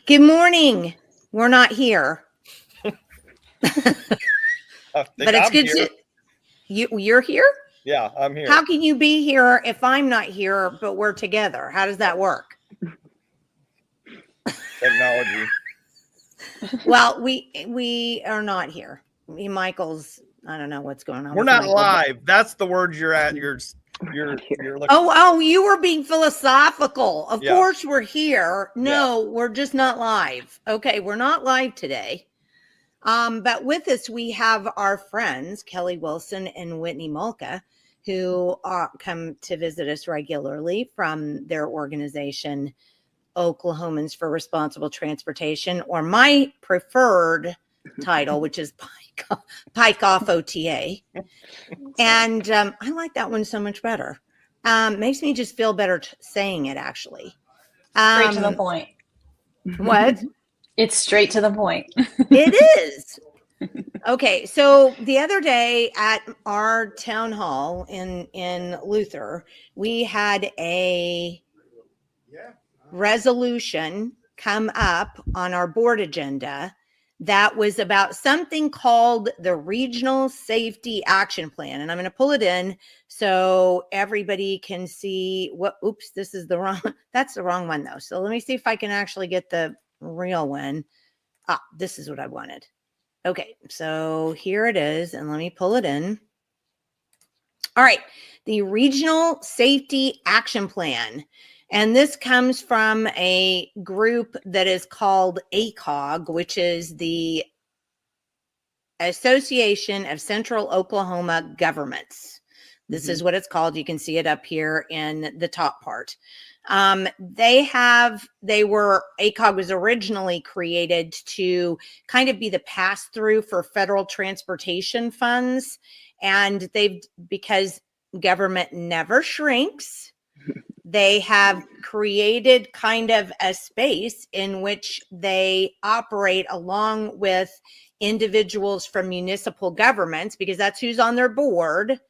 Good morning. We're not here. But it's I'm good here. You're here? Yeah, I'm here. How can you be here if I'm not here, but we're together? How does that work? Technology. Well, we are not here. Michael's, I don't know what's going on. We're with not Michael, live. That's the word you're at. You're looking. Oh, you were being philosophical. Of Yeah. course we're here. No, we're just not live. Okay, we're not live today. But with us, we have our friends, Kelly Wilson and Whitney Mullica, who come to visit us regularly from their organization, Oklahomans for Responsible Transportation, or my preferred title, which is PikeOffOTA. And I like that one so much better. Makes me just feel better saying it, actually. Straight to the point. What? It's straight to the point. It is. Okay, so the other day at our town hall in Luther, we had a resolution come up on our board agenda that was about something called the Regional Safety Action Plan. And I'm going to pull it in so everybody can see what, oops, this is the wrong, that's the wrong one though. So let me see if I can actually get the real one. This is what I wanted. Okay, so here it is, and let me pull it in. All right, the Regional Safety Action Plan. And this comes from a group that is called ACOG, which is the Association of Central Oklahoma Governments. This is what it's called. You can see it up here in the top part. ACOG was originally created to kind of be the pass-through for federal transportation funds. And because government never shrinks, they have created kind of a space in which they operate along with individuals from municipal governments, because that's who's on their board,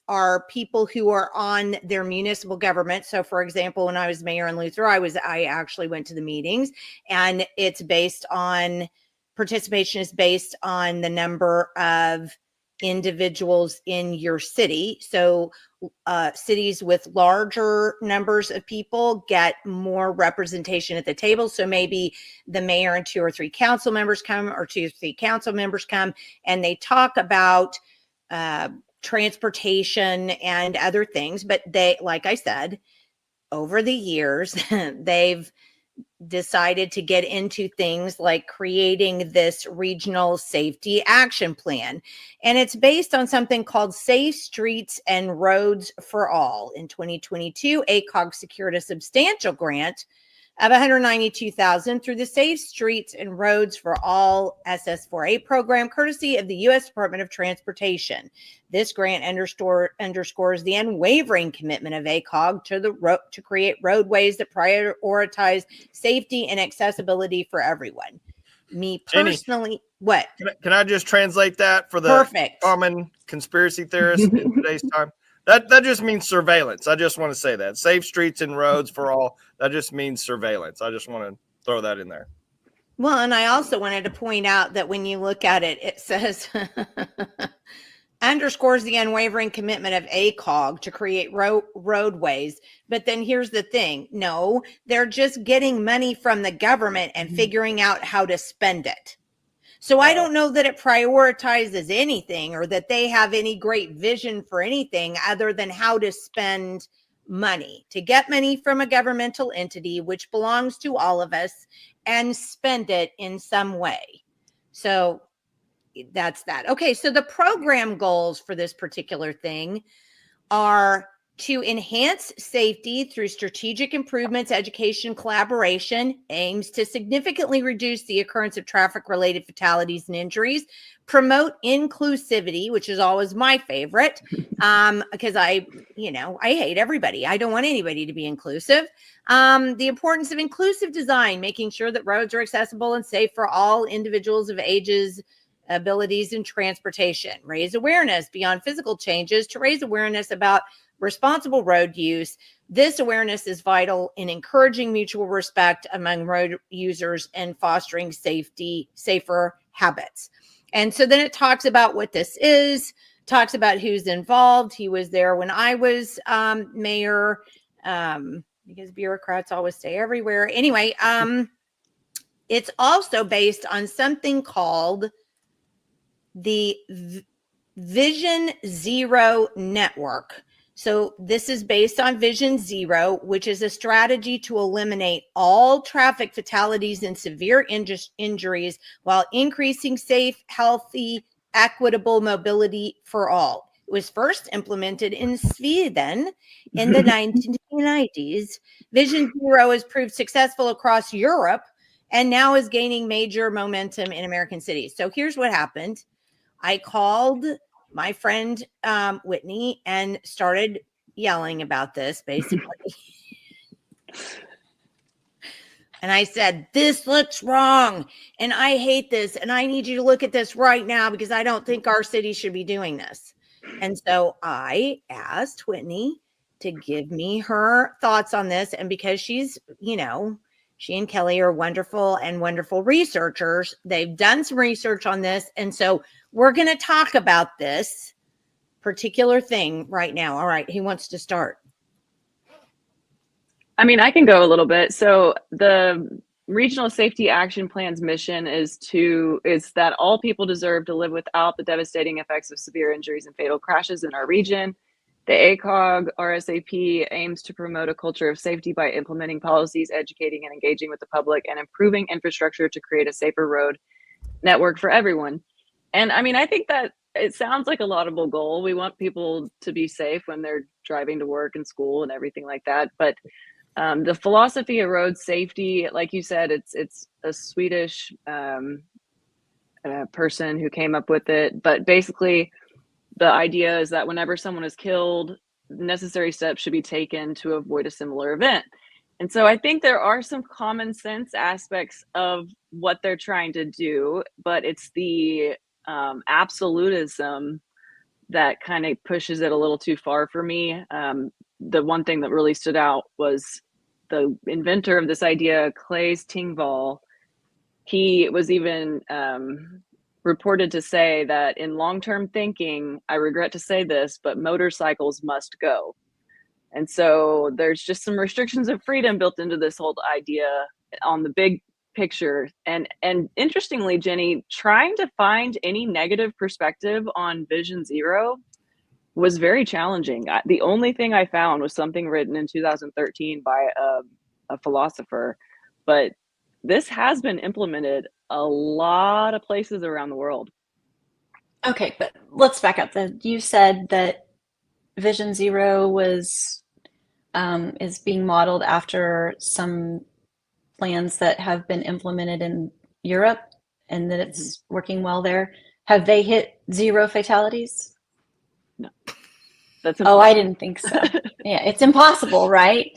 are people who are on their municipal government. So for example, when I was mayor in Luther, I actually went to the meetings, and participation is based on the number of individuals in your city. So cities with larger numbers of people get more representation at the table. So maybe the mayor and 2 or 3 council members come, or 2 or 3 council members come, and they talk about transportation and other things. But they, like I said, over the years, they've decided to get into things like creating this Regional Safety Action Plan. And it's based on something called Safe Streets and Roads for All. In 2022, ACOG secured a substantial grant of $192,000 through the Safe Streets and Roads for All SS4A program, courtesy of the U.S. Department of Transportation. This grant underscores the unwavering commitment of ACOG to create roadways that prioritize safety and accessibility for everyone. Me personally, what? Can I just translate that for the Perfect common conspiracy theorists in today's time? That just means surveillance. I just want to say that. Safe streets and roads for all. That just means surveillance. I just want to throw that in there. Well, and I also wanted to point out that when you look at it, it says underscores the unwavering commitment of ACOG to create roadways. But then here's the thing. No, they're just getting money from the government and figuring out how to spend it. So I don't know that it prioritizes anything, or that they have any great vision for anything other than how to spend money, to get money from a governmental entity, which belongs to all of us, and spend it in some way. So that's that. Okay, so the program goals for this particular thing are to enhance safety through strategic improvements, education, collaboration, aims to significantly reduce the occurrence of traffic-related fatalities and injuries, promote inclusivity, which is always my favorite, because I hate everybody. I don't want anybody to be inclusive. The importance of inclusive design, making sure that roads are accessible and safe for all individuals of ages, abilities, and transportation. Raise awareness beyond physical changes to raise awareness about responsible road use, This awareness is vital in encouraging mutual respect among road users and fostering safer habits. And so then it talks about what this is, talks about who's involved. He was there when I was mayor, because bureaucrats always stay everywhere. Anyway, it's also based on something called the Vision Zero Network. So this is based on Vision Zero, which is a strategy to eliminate all traffic fatalities and severe injuries while increasing safe, healthy, equitable mobility for all. It was first implemented in Sweden in the 1990s. Vision Zero has proved successful across Europe and now is gaining major momentum in American cities. So here's what happened. I called my friend Whitney and started yelling about this, basically. And I said, this looks wrong, and I hate this, and I need you to look at this right now because I don't think our city should be doing this. And so I asked Whitney to give me her thoughts on this, and because she's, you know, she and Kelly are wonderful researchers. They've done some research on this, and so we're going to talk about this particular thing right now. All right, who wants to start? I mean, I can go a little bit. So the Regional Safety Action Plan's mission is that all people deserve to live without the devastating effects of severe injuries and fatal crashes in our region. The ACOG RSAP aims to promote a culture of safety by implementing policies, educating and engaging with the public, and improving infrastructure to create a safer road network for everyone. And I mean, I think that it sounds like a laudable goal. We want people to be safe when they're driving to work and school and everything like that. But the philosophy of road safety, like you said, it's a Swedish person who came up with it. But basically, the idea is that whenever someone is killed, necessary steps should be taken to avoid a similar event. And so I think there are some common sense aspects of what they're trying to do, but it's the absolutism that kind of pushes it a little too far for me. The one thing that really stood out was the inventor of this idea, Claes Tingvall. He was even reported to say that in long-term thinking, I regret to say this, but motorcycles must go. And so there's just some restrictions of freedom built into this whole idea on the big picture. And interestingly, Jenny, trying to find any negative perspective on Vision Zero was very challenging. The only thing I found was something written in 2013 by a philosopher, but this has been implemented a lot of places around the world. Okay, but let's back up. You said that Vision Zero was is being modeled after some plans that have been implemented in Europe, and that it's working well there. Have they hit zero fatalities? No, that's impossible. Oh, I didn't think so. Yeah, it's impossible, right?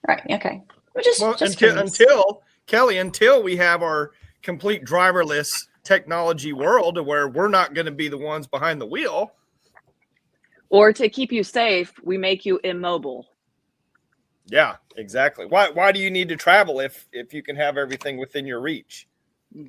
Right. Okay. Until Kelly, until we have our complete driverless technology world where we're not going to be the ones behind the wheel. Or to keep you safe, we make you immobile. Yeah, exactly. Why do you need to travel if you can have everything within your reach?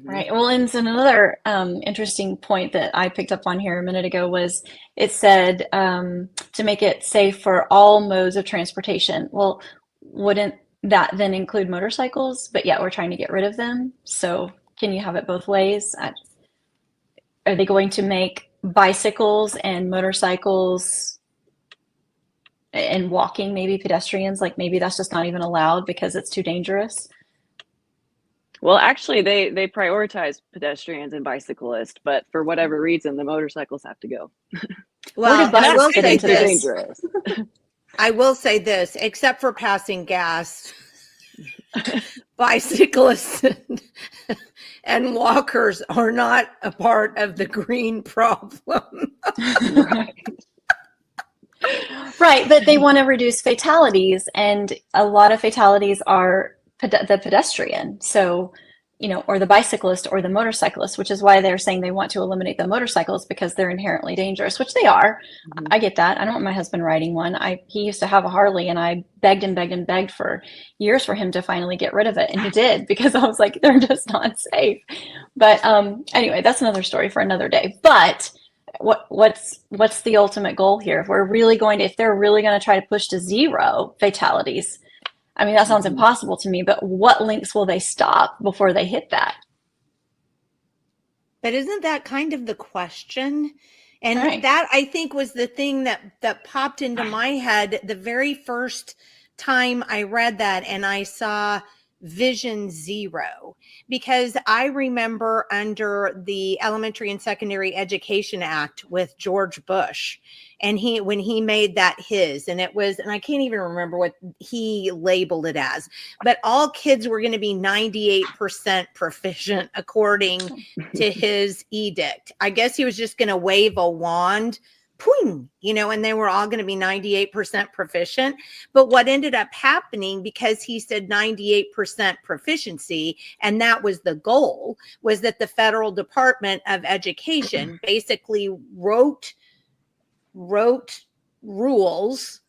Right. Well, and so another interesting point that I picked up on here a minute ago was it said to make it safe for all modes of transportation. Well, wouldn't that then include motorcycles? But yet we're trying to get rid of them. So can you have it both ways? Are they going to make bicycles and motorcycles and walking, maybe pedestrians, like maybe that's just not even allowed because it's too dangerous? Well, actually, they prioritize pedestrians and bicyclists, but for whatever reason, the motorcycles have to go. Well, I will say this. Dangerous. I will say this, except for passing gas, bicyclists and walkers are not a part of the green problem. Right, but they want to reduce fatalities, and a lot of fatalities are the pedestrian. So or the bicyclist or the motorcyclist, which is why they're saying they want to eliminate the motorcycles because they're inherently dangerous, which they are. Mhm. I get that. I don't want my husband riding one. He used to have a Harley, and I begged and begged and begged for years for him to finally get rid of it, and he did, because I was like, they're just not safe. But anyway, that's another story for another day. But what's the ultimate goal here? If they're really going to try to push to 0 fatalities, I mean, that sounds Mhm. impossible to me, but what links will they stop before they hit that? But isn't that kind of the question? And Right. that, I think, was the thing that popped into my head the very first time I read that, and I saw Vision 0, because I remember under the Elementary and Secondary Education Act with George Bush, and when he made that his, and I can't even remember what he labeled it as, but all kids were going to be 98% proficient according to his edict. I guess he was just going to wave a wand, boing, and they were all going to be 98% proficient. But what ended up happening, because he said 98% proficiency, and that was the goal, was that the Federal Department of Education basically wrote rules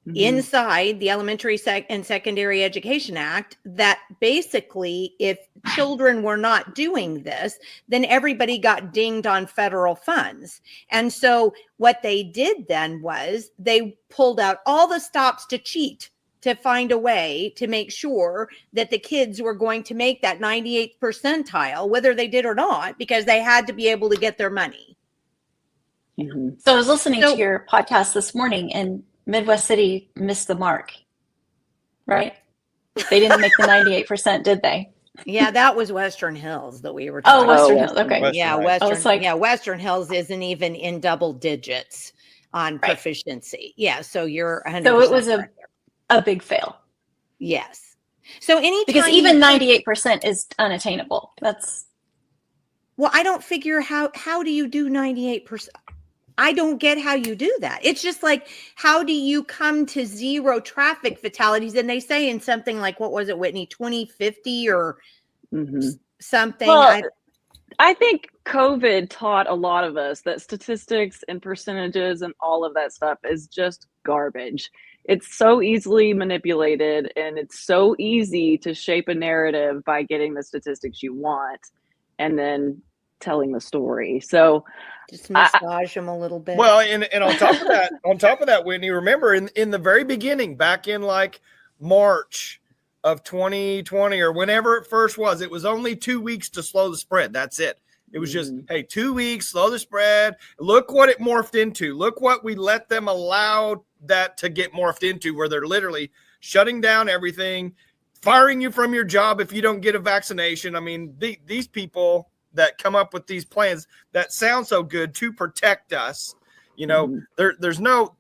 Mhm. inside the Elementary and Secondary Education Act that basically, if children were not doing this, then everybody got dinged on federal funds. And so what they did then was they pulled out all the stops to cheat, to find a way to make sure that the kids were going to make that 98th percentile, whether they did or not, because they had to be able to get their money. Mhm. So I was listening So- to your podcast this morning, and Midwest City missed the mark, right? They didn't make the 98%, did they? Yeah, that was Western Hills that we were Oh, talking Western Oh, Hills. Okay. Western Yeah, Heights. I was like, Western Hills isn't even in double digits on Right. proficiency. Yeah, so you're 100%. so it was right there. a big fail, Yes. So anytime because you even take- 98% is unattainable. well, I don't figure how do you do 98%? I don't get how you do that. It's just like, how do you come to 0 traffic fatalities? And they say in something like, what was it, Whitney, 2050 or Mhm. something? Well, I think COVID taught a lot of us that statistics and percentages and all of that stuff is just garbage. It's so easily manipulated, and it's so easy to shape a narrative by getting the statistics you want and then telling the story. So just massage them a little bit. Well, and on top of that, Whitney, remember in the very beginning, back in like March of 2020 or whenever it first was, it was only 2 weeks to slow the spread. That's it. It was just, hey, 2 weeks, slow the spread. Look what it morphed into. Look what we let them allow that to get morphed into, where they're literally shutting down everything, firing you from your job if you don't get a vaccination. I mean, these people that come up with these plans that sound so good to protect us, there's no,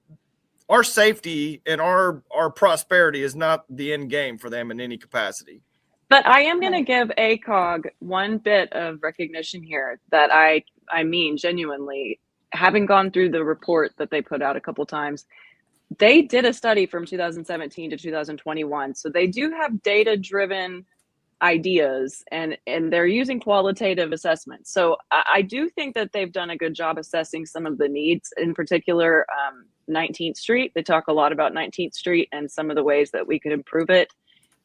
our safety and our prosperity is not the end game for them in any capacity. But I am going to give ACOG one bit of recognition here that I mean genuinely, having gone through the report that they put out a couple times. They did a study from 2017 to 2021, so they do have data-driven ideas, and they're using qualitative assessments. So I do think that they've done a good job assessing some of the needs, in particular 19th Street. They talk a lot about 19th Street and some of the ways that we could improve it.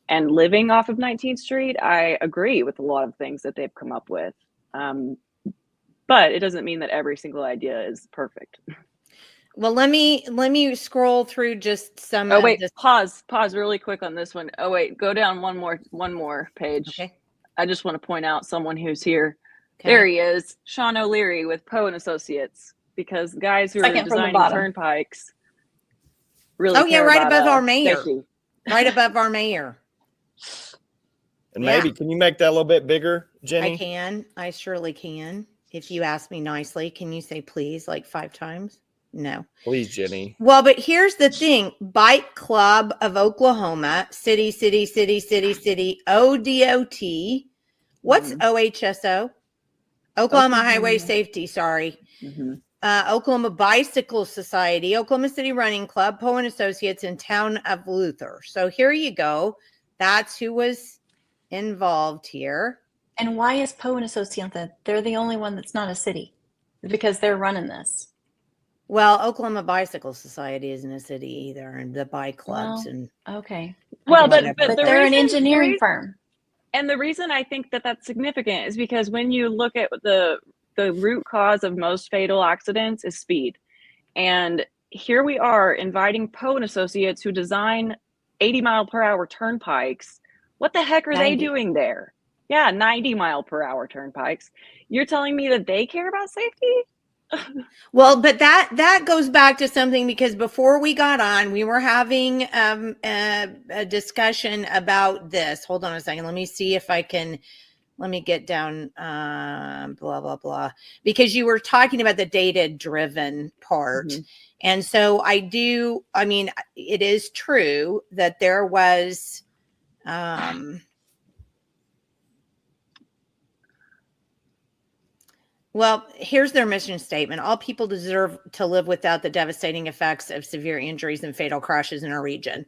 And living off of 19th Street, I agree with a lot of things that they've come up with. But it doesn't mean that every single idea is perfect. Well, let me scroll through just some. Oh wait, pause really quick on this one. Oh wait, go down one more page. Okay. I just want to point out someone who's here. Okay. There he is, Sean O'Leary with Poe and Associates, because guys who Second are from the designing bottom. turnpikes really Oh yeah, care right about above our mayor. safety. Right above our mayor. And Yeah. maybe, can you make that a little bit bigger, Jenny? I surely can. If you ask me nicely, can you say please like 5 times? No. Please, Jenny. Well, but here's the thing. Bike Club of Oklahoma, city, ODOT. What's OHSO? Oklahoma Highway Safety, sorry. Mhm. Oklahoma Bicycle Society, Oklahoma City Running Club, Poe and Associates, and Town of Luther. So here you go. That's who was involved here. And why is Poe and Associates? They're the only one that's not a city, because they're running this. Well, Oklahoma Bicycle Society isn't a city either, and the bike clubs Well, and okay. Well, whatever. But the they're an reason- engineering firm. And the reason I think that that's significant is because when you look at the root cause of most fatal accidents is speed. And here we are inviting Poe and Associates, who design 80-mile-per-hour turnpikes. What the heck are 90. they doing there? Yeah, 90-mile-per-hour turnpikes. You're telling me that they care about safety? Well, but that goes back to something, because before we got on, we were having a discussion about this. Hold on a second. Let me see if I can. Let me get down. Blah blah blah. Because you were talking about the data-driven part, and so I do. I mean, it is true that there was. Well, here's their mission statement. All people deserve to live without the devastating effects of severe injuries and fatal crashes in our region.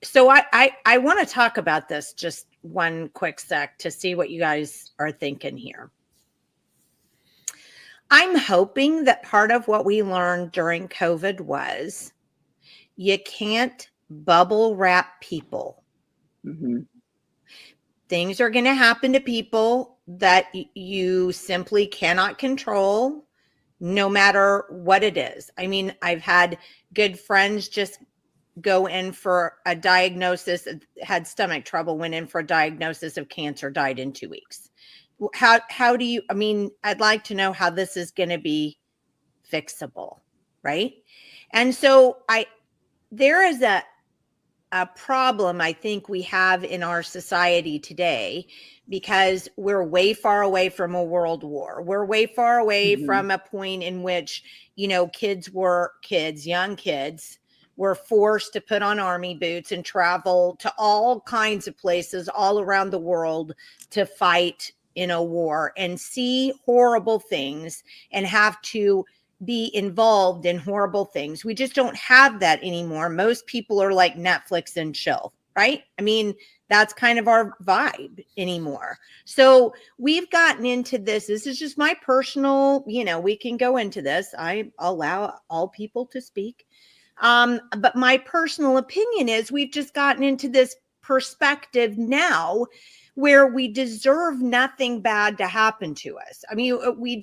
So I want to talk about this just one quick sec to see what you guys are thinking here. I'm hoping that part of what we learned during COVID was you can't bubble wrap people. Things are going to happen to people that you simply cannot control, no matter what it is. I mean, I've had good friends just go in for a diagnosis, had stomach trouble, went in for a diagnosis of cancer, died in 2 weeks. How do you, I mean, I'd like to know how this is going to be fixable, right? And so there is a problem I think we have in our society today, because we're way far away from a world war. We're way far away from a point in which, you know, young kids were forced to put on army boots and travel to all kinds of places all around the world to fight in a war and see horrible things and have to be involved in horrible things. We just don't have that anymore. Most people are like Netflix and chill, right? I mean, that's kind of our vibe anymore. So we've gotten into this. This is just my personal, you know, we can go into this. I allow all people to speak. But my personal opinion is we've just gotten into this perspective now where we deserve nothing bad to happen to us. I mean, we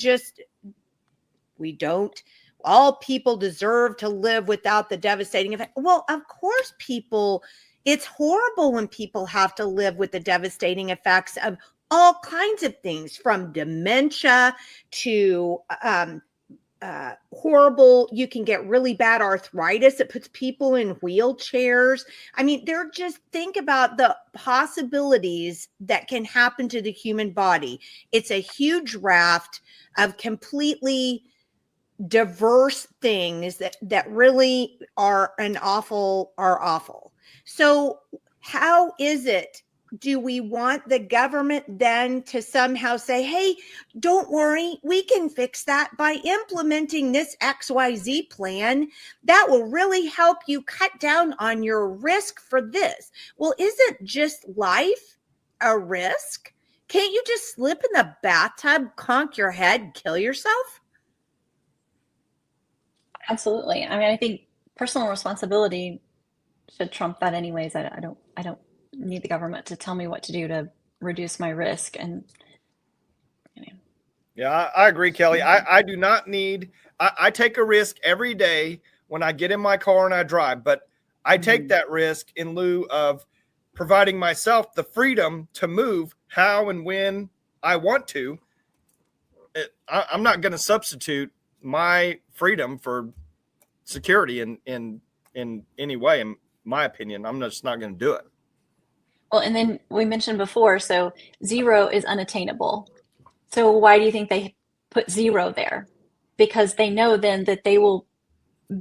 don't. All people deserve to live without the devastating effect. Well, of course, it's horrible when people have to live with the devastating effects of all kinds of things, from dementia to horrible. You can get really bad arthritis. It puts people in wheelchairs. I mean, think about the possibilities that can happen to the human body. It's a huge raft of completely diverse things that really are awful. So how is it, do we want the government then to somehow say, hey, don't worry, we can fix that by implementing this XYZ plan that will really help you cut down on your risk for this? Well, isn't just life a risk? Can't you just slip in the bathtub, conk your head, kill yourself? Absolutely. I mean, I think personal responsibility should trump that anyways. I don't need the government to tell me what to do to reduce my risk. And yeah, I agree, Kelly. I do not need, I take a risk every day when I get in my car and I drive, but I take that risk in lieu of providing myself the freedom to move how and when I want to. I'm not going to substitute my freedom for security in any way. In my opinion, I'm just not going to do it. Well, and then we mentioned before, so 0 is unattainable. So why do you think they put 0 there? Because they know then that they will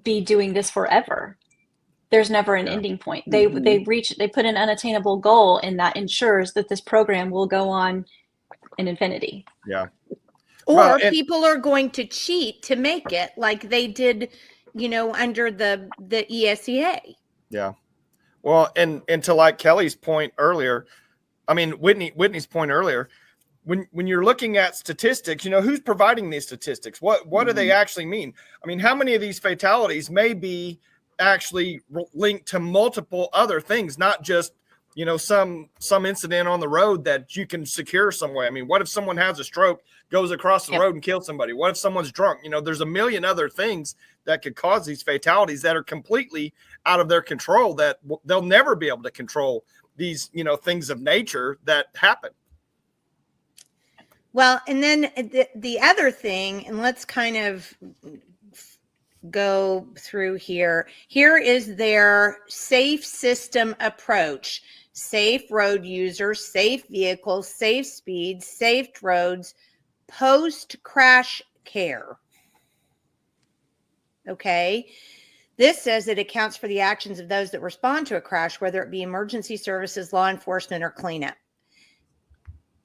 be doing this forever. There's never an ending point. They put an unattainable goal, and that ensures that this program will go on in infinity. Yeah. Or people are going to cheat to make it, like they did, under the ESEA. Yeah. Well, and to like Kelly's point earlier, I mean, Whitney's point earlier, when you're looking at statistics, who's providing these statistics? What do they actually mean? I mean, how many of these fatalities may be actually linked to multiple other things, not just some incident on the road that you can secure some way? I mean, what if someone has a stroke, goes across the road and kills somebody? What if someone's drunk? There's a million other things that could cause these fatalities that are completely out of their control, that they'll never be able to control these, things of nature that happen. Well, and then the other thing, and let's kind of go through here. Here is their safe system approach: safe road users, safe vehicles, safe speeds, safe roads, post-crash care. Okay. This says it accounts for the actions of those that respond to a crash, whether it be emergency services, law enforcement, or cleanup.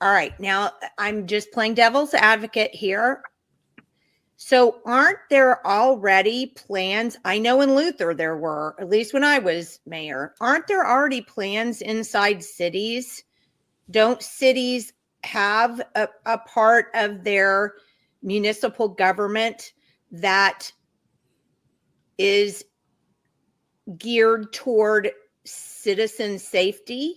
All right. Now, I'm just playing devil's advocate here. So aren't there already plans? I know in Luther there were, at least when I was mayor. Aren't there already plans inside cities? Don't cities have a part of their municipal government that is geared toward citizen safety?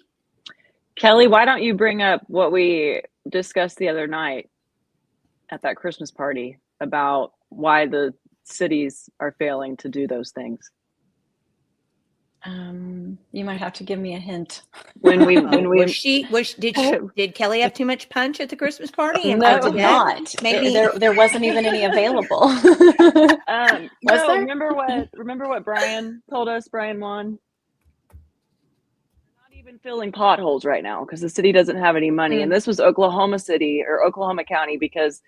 Kelly, why don't you bring up what we discussed the other night at that Christmas party about why the cities are failing to do those things? You might have to give me a hint. Did Kelly have too much punch at the Christmas party? No, not. Maybe there wasn't even any available. Remember what Brian told us, Brian Wan? Not even filling potholes right now because the city doesn't have any money. And this was Oklahoma City or Oklahoma County, because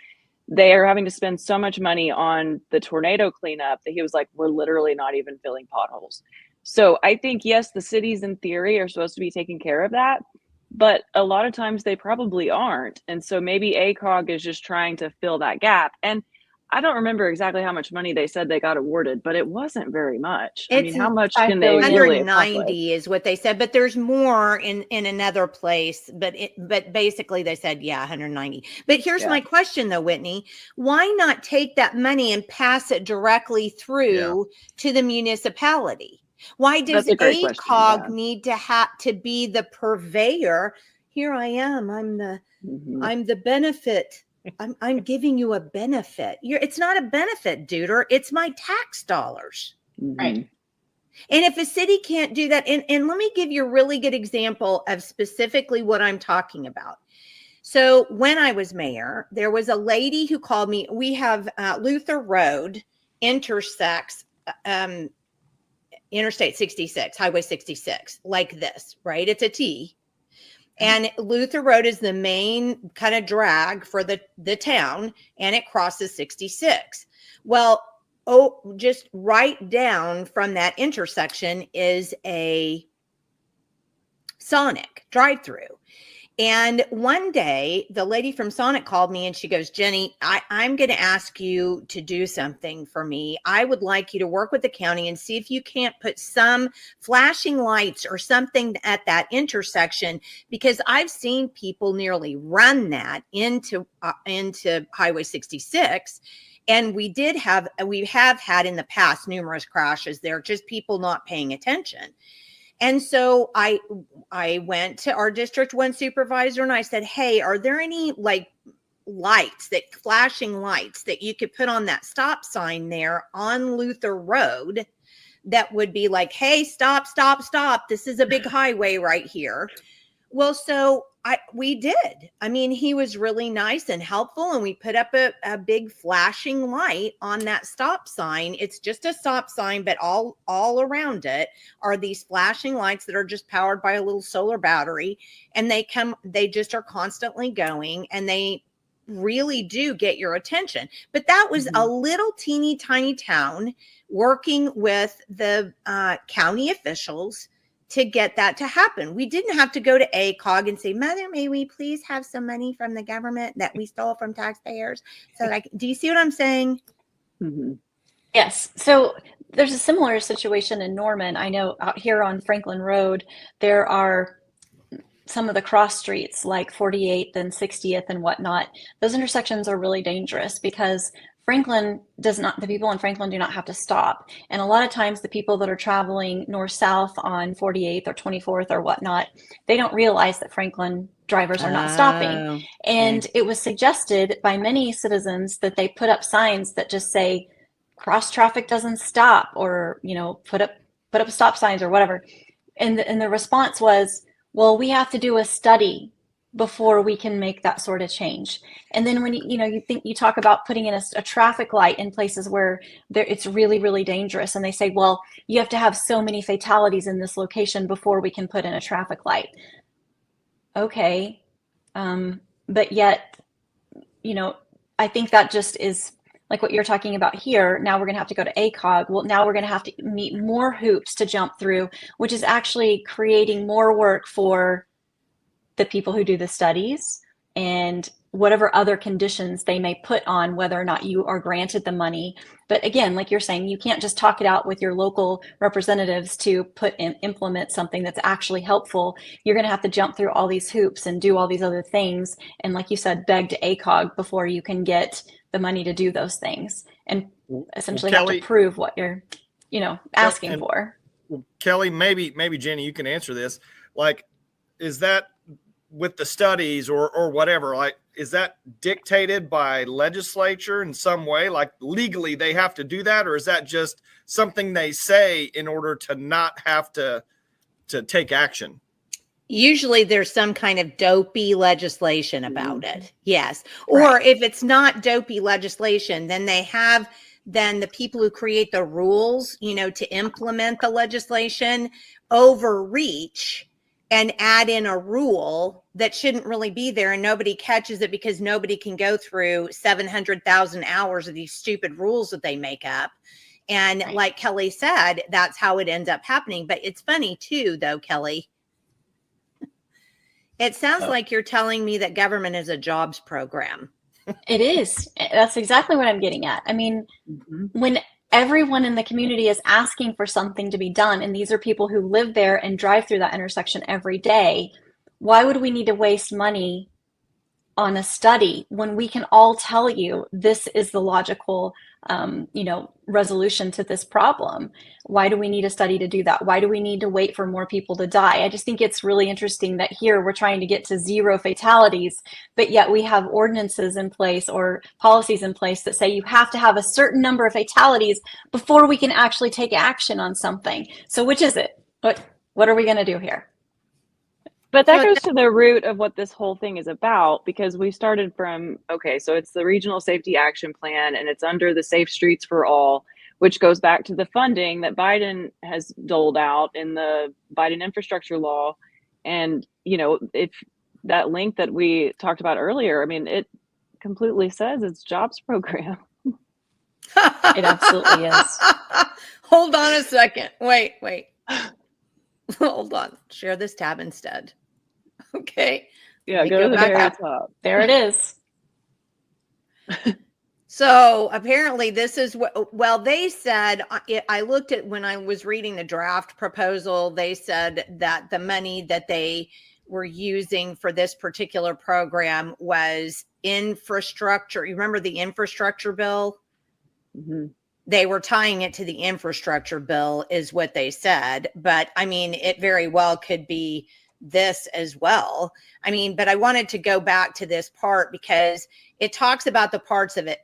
they are having to spend so much money on the tornado cleanup that he was like, we're literally not even filling potholes. So I think, yes, the cities in theory are supposed to be taking care of that, but a lot of times they probably aren't. And so maybe ACOG is just trying to fill that gap. And I don't remember exactly how much money they said they got awarded, but it wasn't very much. I mean, how much can they really accomplish? 190 is what they said, but there's more in another place. But basically they said, 190. But here's my question though, Whitney. Why not take that money and pass it directly through to the municipality? Why does ACOG need to have to be the purveyor? Here I am. I'm the benefit. I'm giving you a benefit. It's not a benefit, duder. It's my tax dollars. Right. And if a city can't do that, and let me give you a really good example of specifically what I'm talking about. So when I was mayor, there was a lady who called me. We have Luther Road intersects Interstate 66, Highway 66, like this, right? It's a T. And Luther Road is the main kind of drag for the town, and it crosses 66. Well, just right down from that intersection is a Sonic drive-through. And one day, the lady from Sonic called me and she goes, Jenny, I'm going to ask you to do something for me. I would like you to work with the county and see if you can't put some flashing lights or something at that intersection, because I've seen people nearly run that into Highway 66. And we have had in the past numerous crashes there, just people not paying attention. And so I went to our District 1 supervisor and I said, hey, are there any flashing lights that you could put on that stop sign there on Luther Road that would be like, hey, stop, stop, stop. This is a big highway right here. Well, so we did. I mean, he was really nice and helpful, and we put up a big flashing light on that stop sign. It's just a stop sign, but all around it are these flashing lights that are just powered by a little solar battery, and they just are constantly going, and they really do get your attention. But that was a little teeny tiny town working with the county officials to get that to happen. We didn't have to go to ACOG and say, Mother, may we please have some money from the government that we stole from taxpayers? So do you see what I'm saying? Mm-hmm. Yes. So there's a similar situation in Norman. I know out here on Franklin Road, there are some of the cross streets like 48th and 60th and whatnot, those intersections are really dangerous because the people in Franklin do not have to stop. And a lot of times the people that are traveling north-south on 48th or 24th or whatnot, they don't realize that Franklin drivers are not stopping. And it was suggested by many citizens that they put up signs that just say, cross traffic doesn't stop, or, put up stop signs or whatever. And the response was, well, we have to do a study before we can make that sort of change. And then when you talk about putting in a traffic light in places where it's really, really dangerous, and they say, well, you have to have so many fatalities in this location before we can put in a traffic light. Okay, but yet, I think that just is like what you're talking about here. Now we're going to have to go to ACOG. Well, now we're going to have to meet more hoops to jump through, which is actually creating more work for the people who do the studies and whatever other conditions they may put on whether or not you are granted the money. But again, like you're saying, you can't just talk it out with your local representatives to implement something that's actually helpful. You're going to have to jump through all these hoops and do all these other things. And like you said, beg to ACOG before you can get the money to do those things, and essentially Kelly, have to prove what you're, asking for. Kelly, maybe Jenny, you can answer this. Like, is that with the studies or whatever, like, is that dictated by legislature in some way? Like legally they have to do that? Or is that just something they say in order to not have to take action? Usually there's some kind of dopey legislation about it. Yes. Or if it's not dopey legislation, then then the people who create the rules, to implement the legislation overreach and add in a rule that shouldn't really be there, and nobody catches it because nobody can go through 700,000 hours of these stupid rules that they make up. And like Kelly said, that's how it ends up happening. But it's funny too, though, Kelly. It sounds like you're telling me that government is a jobs program. It is. That's exactly what I'm getting at. I mean, when everyone in the community is asking for something to be done, and these are people who live there and drive through that intersection every day, why would we need to waste money on a study when we can all tell you this is the logical resolution to this problem? Why do we need a study to do that? Why do we need to wait for more people to die? I just think it's really interesting that here we're trying to get to 0 fatalities, but yet we have ordinances in place or policies in place that say you have to have a certain number of fatalities before we can actually take action on something. So which is it? What are we going to do here? But that goes to the root of what this whole thing is about, because we started from, so it's the Regional Safety Action Plan, and it's under the Safe Streets for All, which goes back to the funding that Biden has doled out in the Biden infrastructure law. And, if that link that we talked about earlier, I mean, it completely says it's jobs program. It absolutely is. Hold on a second. Wait. Hold on. Share this tab instead. Okay. Yeah, go to the very top. There it is. So apparently this is what, they said, I looked at when I was reading the draft proposal, they said that the money that they were using for this particular program was infrastructure. You remember the infrastructure bill? Mm-hmm. They were tying it to the infrastructure bill is what they said. But I mean, it very well could be this as well. I mean, but I wanted to go back to this part because it talks about the parts of it,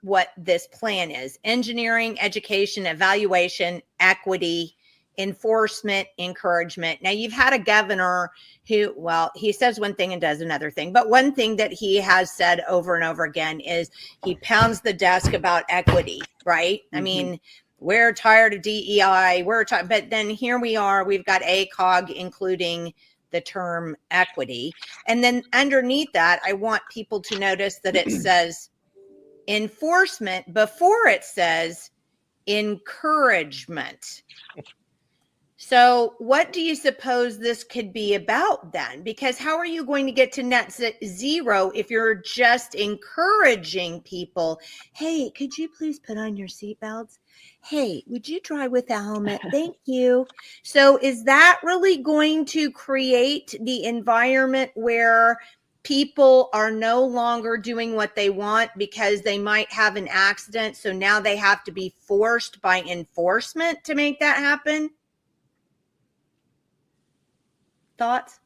what this plan is: engineering, education, evaluation, equity, enforcement, encouragement. Now, you've had a governor who, well, he says one thing and does another thing. But one thing that he has said over and over again is he pounds the desk about equity, right? Mm-hmm. I mean, we're tired of DEI. But then here we are. We've got ACOG including the term equity. And then underneath that, I want people to notice that it says enforcement before it says encouragement. So what do you suppose this could be about then? Because how are you going to get to net zero if you're just encouraging people? Hey, could you please put on your seatbelts? Hey, would you drive with a helmet? Thank you. So is that really going to create the environment where people are no longer doing what they want because they might have an accident? So now they have to be forced by enforcement to make that happen? Thoughts?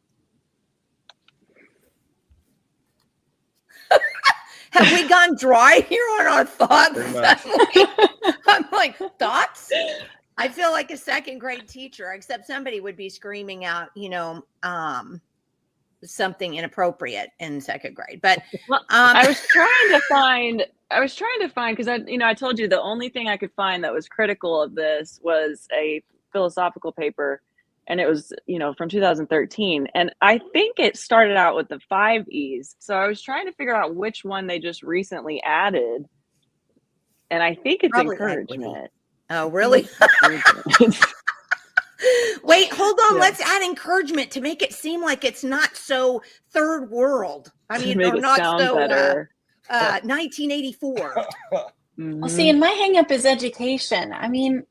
Have we gone dry here on our thoughts? I'm like, thoughts? I feel like a second grade teacher, except somebody would be screaming out, something inappropriate in second grade. But I was trying to find because I told you the only thing I could find that was critical of this was a philosophical paper. And it was, from 2013. And I think it started out with the 5 E's. So I was trying to figure out which one they just recently added. And I think it's probably encouragement. Oh, really? Wait, hold on. Yeah. Let's add encouragement to make it seem like it's not so third world. I mean, make it not sound so better. 1984. Well, see, and my hang up is education. I mean,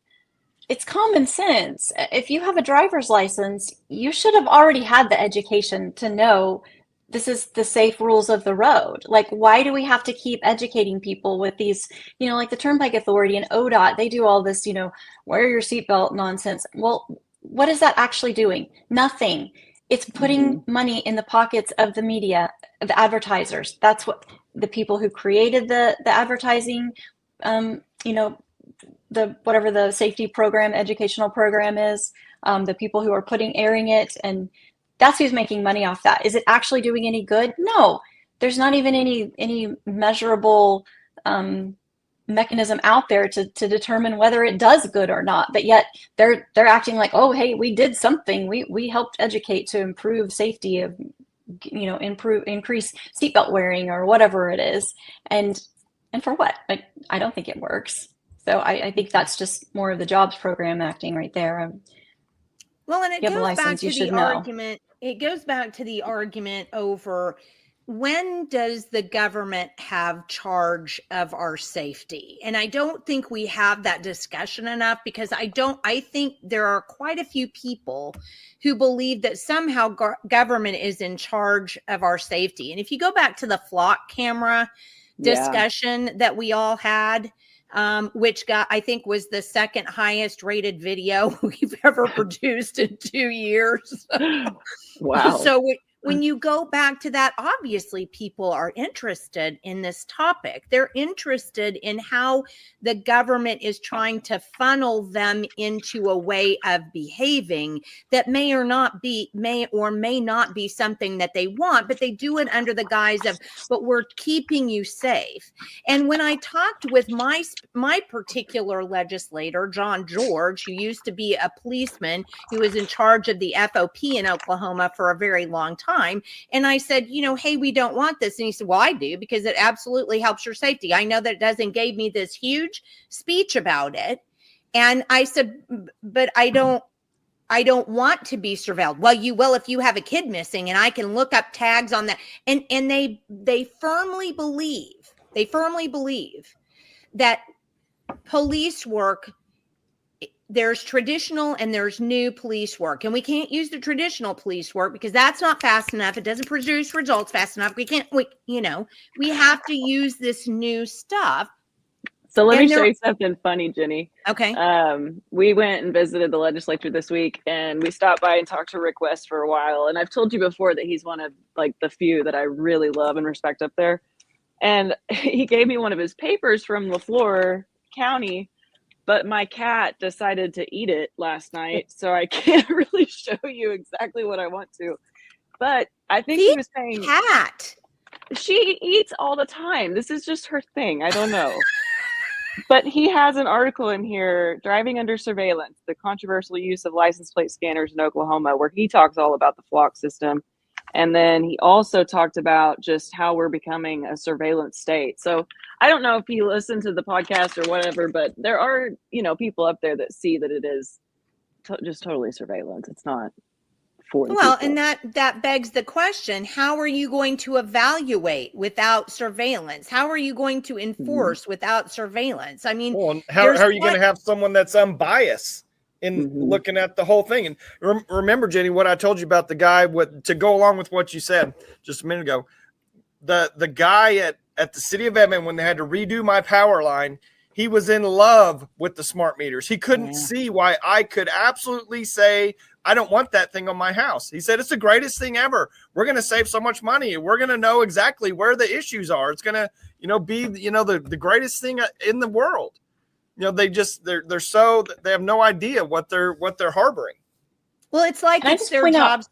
it's common sense. If you have a driver's license, you should have already had the education to know this is the safe rules of the road. Like, why do we have to keep educating people with these, like the Turnpike Authority and ODOT, they do all this, wear your seatbelt nonsense. Well, what is that actually doing? Nothing. It's putting money in the pockets of the media, the advertisers. That's what the people who created the advertising, the whatever the safety program, educational program is, the people who are airing it, and that's who's making money off that. Is it actually doing any good? No, there's not even any measurable mechanism out there to determine whether it does good or not. But yet they're acting like, oh, hey, we did something. We helped educate to improve safety of, increase seatbelt wearing or whatever it is, and for what? Like, I don't think it works. So I think that's just more of the jobs program acting right there. Well, and it goes back to the argument. It goes back to the argument over when does the government have charge of our safety? And I don't think we have that discussion enough, because I think there are quite a few people who believe that somehow government is in charge of our safety. And if you go back to the flock camera discussion that we all had, which I think was the second highest rated video we've ever produced in 2 years. Wow. So when you go back to that, obviously people are interested in this topic. They're interested in how the government is trying to funnel them into a way of behaving that may or may not be something that they want, but they do it under the guise of, but we're keeping you safe. And when I talked with my particular legislator, John George, who used to be a policeman who was in charge of the FOP in Oklahoma for a very long time, and I said, hey, we don't want this. And he said, well, I do, because it absolutely helps your safety. I know that it does, and gave me this huge speech about it. And I said, but I don't want to be surveilled. Well, you will if you have a kid missing, and I can look up tags on that. And they firmly believe that police work, there's traditional and there's new police work, and we can't use the traditional police work because that's not fast enough. It doesn't produce results fast enough. We have to use this new stuff. So let me show you something funny, Jenny. Okay. We went and visited the legislature this week, and we stopped by and talked to Rick West for a while. And I've told you before that he's one of the few that I really love and respect up there. And he gave me one of his papers from LaFleur County, but my cat decided to eat it last night, so I can't really show you exactly what I want to. But I think he was saying cat. She eats all the time. This is just her thing. I don't know. But he has an article in here, Driving Under Surveillance, the controversial use of license plate scanners in Oklahoma, where he talks all about the flock system. And then he also talked about just how we're becoming a surveillance state. So I don't know if you listen to the podcast or whatever, but there are, people up there that see that it is just totally surveillance. It's not for the Well, people. and that begs the question, how are you going to evaluate without surveillance? How are you going to enforce without surveillance? I mean, Well, and how are you going to have someone that's unbiased in looking at the whole thing? And remember, Jenny, what I told you about the guy, to go along with what you said just a minute ago, the guy at the city of Edmond, when they had to redo my power line, he was in love with the smart meters. He couldn't see why I could absolutely say, I don't want that thing on my house. He said, it's the greatest thing ever. We're going to save so much money. We're going to know exactly where the issues are. It's going to, be, the greatest thing in the world. They're so, they have no idea what they're harboring. Well, it's like it's their jobs.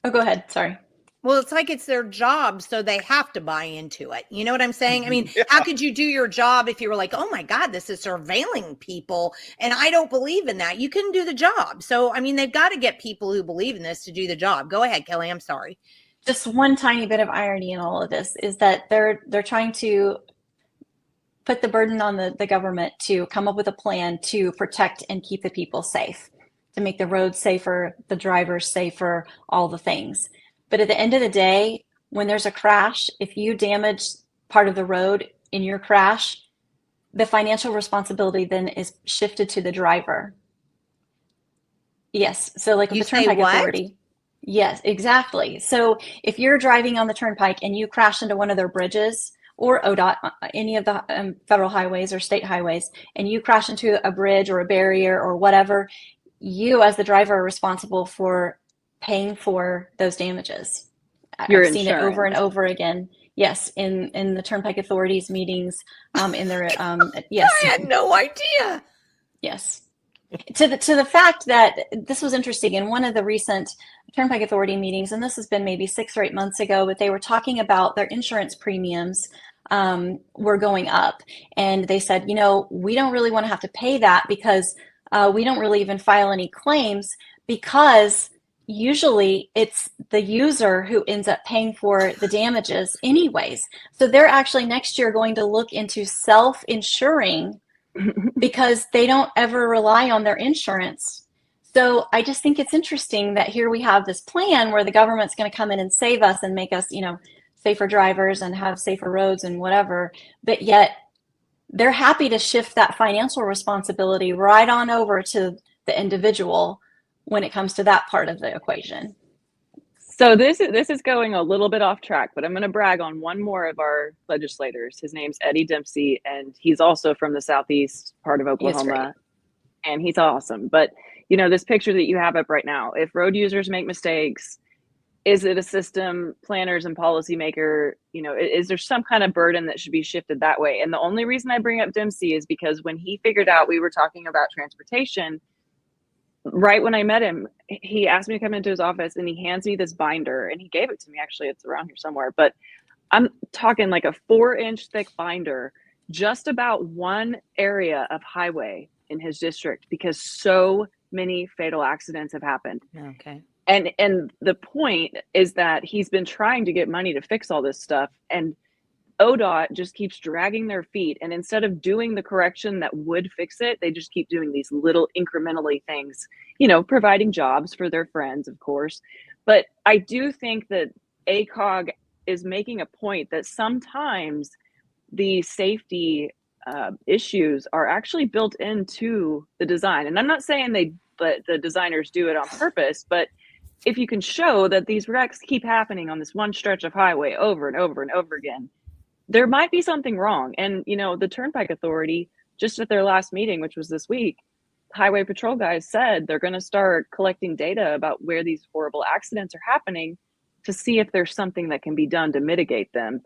Oh, go ahead. Sorry. Well, it's like it's their job, so they have to buy into it. You know what I'm saying? I mean, how could you do your job if you were like, oh my God, this is surveilling people, and I don't believe in that? You couldn't do the job. So, I mean, they've got to get people who believe in this to do the job. Go ahead, Kelly. I'm sorry. Just one tiny bit of irony in all of this is that they're trying to put the burden on the government to come up with a plan to protect and keep the people safe, to make the roads safer, the drivers safer, all the things. But at the end of the day, when there's a crash, if you damage part of the road in your crash, the financial responsibility then is shifted to the driver. Yes. So like the Turnpike Authority. Yes, exactly. So if you're driving on the Turnpike and you crash into one of their bridges or ODOT, any of the federal highways or state highways, and you crash into a bridge or a barrier or whatever, you as the driver are responsible for paying for those damages. I've seen it over and over again. Yes, in the Turnpike Authority's meetings, in their yes. I had no idea. Yes, to the fact that this was interesting in one of the recent Turnpike Authority meetings, and this has been maybe 6 or 8 months ago, but they were talking about their insurance premiums were going up, and they said, we don't really want to have to pay that because we don't really even file any claims because usually it's the user who ends up paying for the damages anyways. So they're actually next year going to look into self-insuring because they don't ever rely on their insurance. So I just think it's interesting that here we have this plan where the government's going to come in and save us and make us, safer drivers and have safer roads and whatever, but yet they're happy to shift that financial responsibility right on over to the individual when it comes to that part of the equation. So this is going a little bit off track, but I'm going to brag on one more of our legislators. His name's Eddie Dempsey, and he's also from the southeast part of Oklahoma, and he's awesome. But, this picture that you have up right now, if road users make mistakes, is it a system, planners and policymaker, is there some kind of burden that should be shifted that way? And the only reason I bring up Dempsey is because when he figured out we were talking about transportation, right when I met him, he asked me to come into his office and he hands me this binder, and he gave it to me. Actually, it's around here somewhere, but I'm talking like a 4-inch thick binder just about one area of highway in his district because so many fatal accidents have happened. Okay. And the point is that he's been trying to get money to fix all this stuff, and ODOT just keeps dragging their feet, and instead of doing the correction that would fix it, they just keep doing these little incrementally things, providing jobs for their friends, of course. But I do think that ACOG is making a point that sometimes the safety issues are actually built into the design. And I'm not saying the designers do it on purpose, but if you can show that these wrecks keep happening on this one stretch of highway over and over and over again, there might be something wrong. And, the Turnpike Authority, just at their last meeting, which was this week, Highway Patrol guys said they're going to start collecting data about where these horrible accidents are happening to see if there's something that can be done to mitigate them,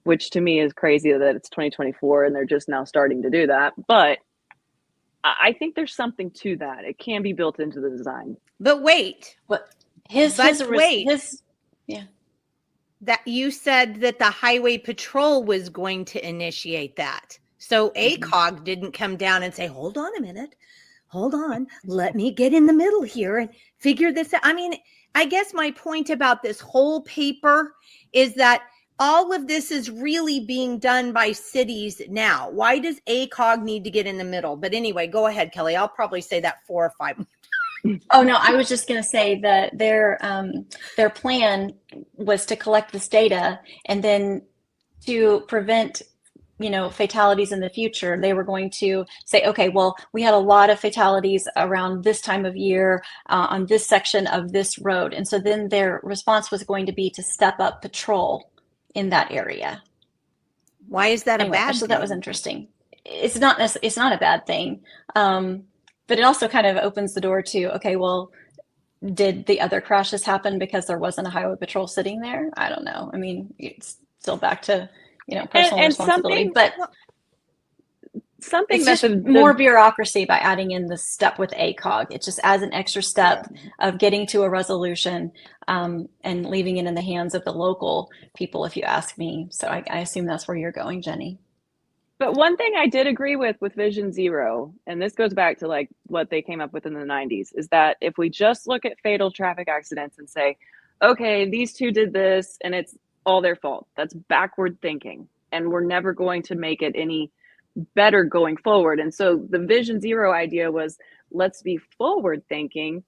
which to me is crazy that it's 2024 and they're just now starting to do that. But I think there's something to that. It can be built into the design. But wait. That you said that the Highway Patrol was going to initiate that. So ACOG didn't come down and say, hold on a minute. Hold on. Let me get in the middle here and figure this out. I mean, I guess my point about this whole paper is that all of this is really being done by cities now. Why does ACOG need to get in the middle? But anyway, go ahead, Kelly. I'll probably say that 4 or 5. Oh no, I was just going to say that their plan was to collect this data, and then to prevent, fatalities in the future, they were going to say, okay, well, we had a lot of fatalities around this time of year on this section of this road, and so then their response was going to be to step up patrol in that area. Why is that Anyway, a bad so thing? that was interesting. It's not a bad thing, but it also kind of opens the door to, okay, well, did the other crashes happen because there wasn't a highway patrol sitting there? I don't know. I mean, it's still back to personal and responsibility, but something it's that just more bureaucracy by adding in the step with ACOG. It just adds an extra step of getting to a resolution, and leaving it in the hands of the local people, if you ask me. So I assume that's where you're going, Jenny. But one thing I did agree with Vision Zero, and this goes back to like what they came up with in the 90s, is that if we just look at fatal traffic accidents and say, okay, these two did this and it's all their fault, that's backward thinking. And we're never going to make it any better going forward. And so the Vision Zero idea was, let's be forward thinking.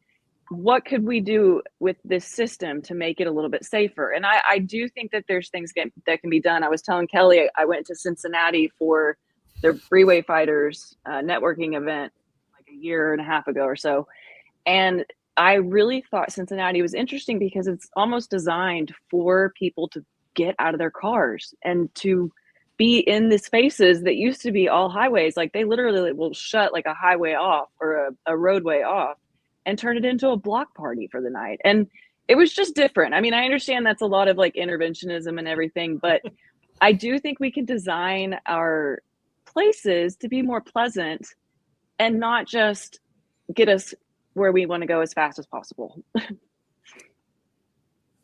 What could we do with this system to make it a little bit safer? And I do think that there's things that can be done. I was telling Kelly, I went to Cincinnati for their Freeway Fighters networking event like a year and a half ago or so. And I really thought Cincinnati was interesting because it's almost designed for people to get out of their cars and to be in the spaces that used to be all highways. Like they literally will shut like a highway off or a roadway off and turn it into a block party for the night. And it was just different. I mean, I understand that's a lot of like interventionism and everything, but I do think we can design our places to be more pleasant and not just get us where we want to go as fast as possible.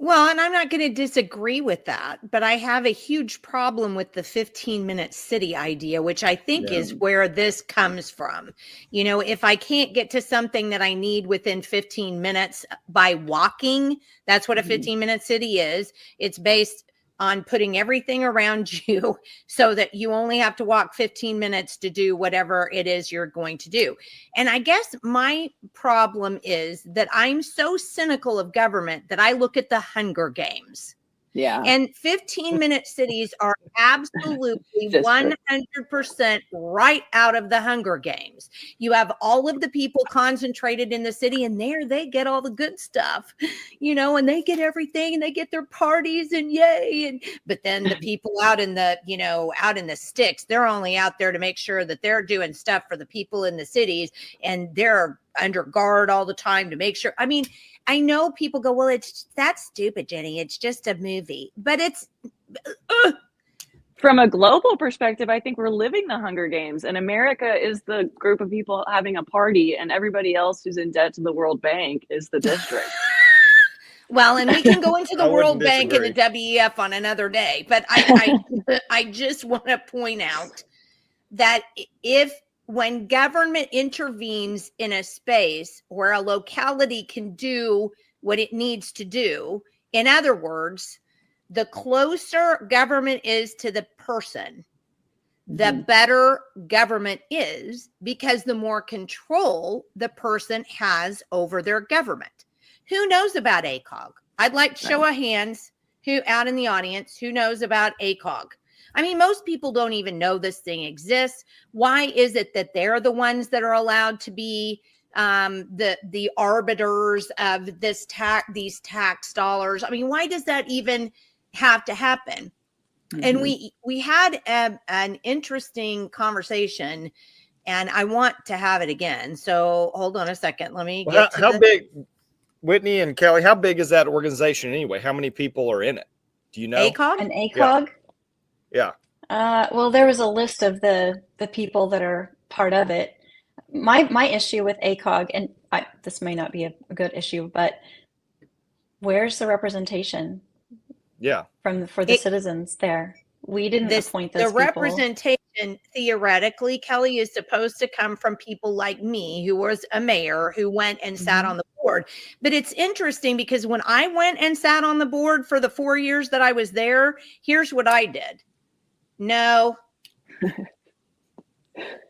Well, and I'm not going to disagree with that, but I have a huge problem with the 15-minute city idea, which I think is where this comes from. If I can't get to something that I need within 15 minutes by walking, that's what a 15-minute city is. It's based on putting everything around you so that you only have to walk 15 minutes to do whatever it is you're going to do. And I guess my problem is that I'm so cynical of government that I look at the Hunger Games. Yeah. And 15-minute cities are absolutely 100% right out of the Hunger Games. You have all of the people concentrated in the city, and there they get all the good stuff, and they get everything, and they get their parties and yay. But then the people out in the, out in the sticks, they're only out there to make sure that they're doing stuff for the people in the cities, and they're under guard all the time to make sure. I mean, I know people go, well, that's stupid, Jenny. It's just a movie, but it's from a global perspective, I think we're living the Hunger Games, and America is the group of people having a party, and everybody else who's in debt to the World Bank is the district. Well, and we can go into the World Bank and the WEF on another day, but I just want to point out that when government intervenes in a space where a locality can do what it needs to do, in other words, the closer government is to the person, the better government is, because the more control the person has over their government. Who knows about ACOG? I'd like to show a hands who out in the audience who knows about ACOG. I mean, most people don't even know this thing exists. Why is it that they're the ones that are allowed to be the arbiters of these tax dollars? I mean, why does that even have to happen? And we had an interesting conversation, and I want to have it again. So hold on a second. Let me get to how big, Whitney and Kelly, how big is that organization anyway? How many people are in it? Do you know? ACOG? An ACOG? Yeah. Well, there was a list of the people that are part of it. My issue with ACOG, and this may not be a good issue, but where's the representation? Yeah. For the citizens there? We didn't appoint those the people. representation theoretically, Kelly, is supposed to come from people like me, who was a mayor, who went and sat on the board. But it's interesting because when I went and sat on the board for the 4 years that I was there, here's what I did. No.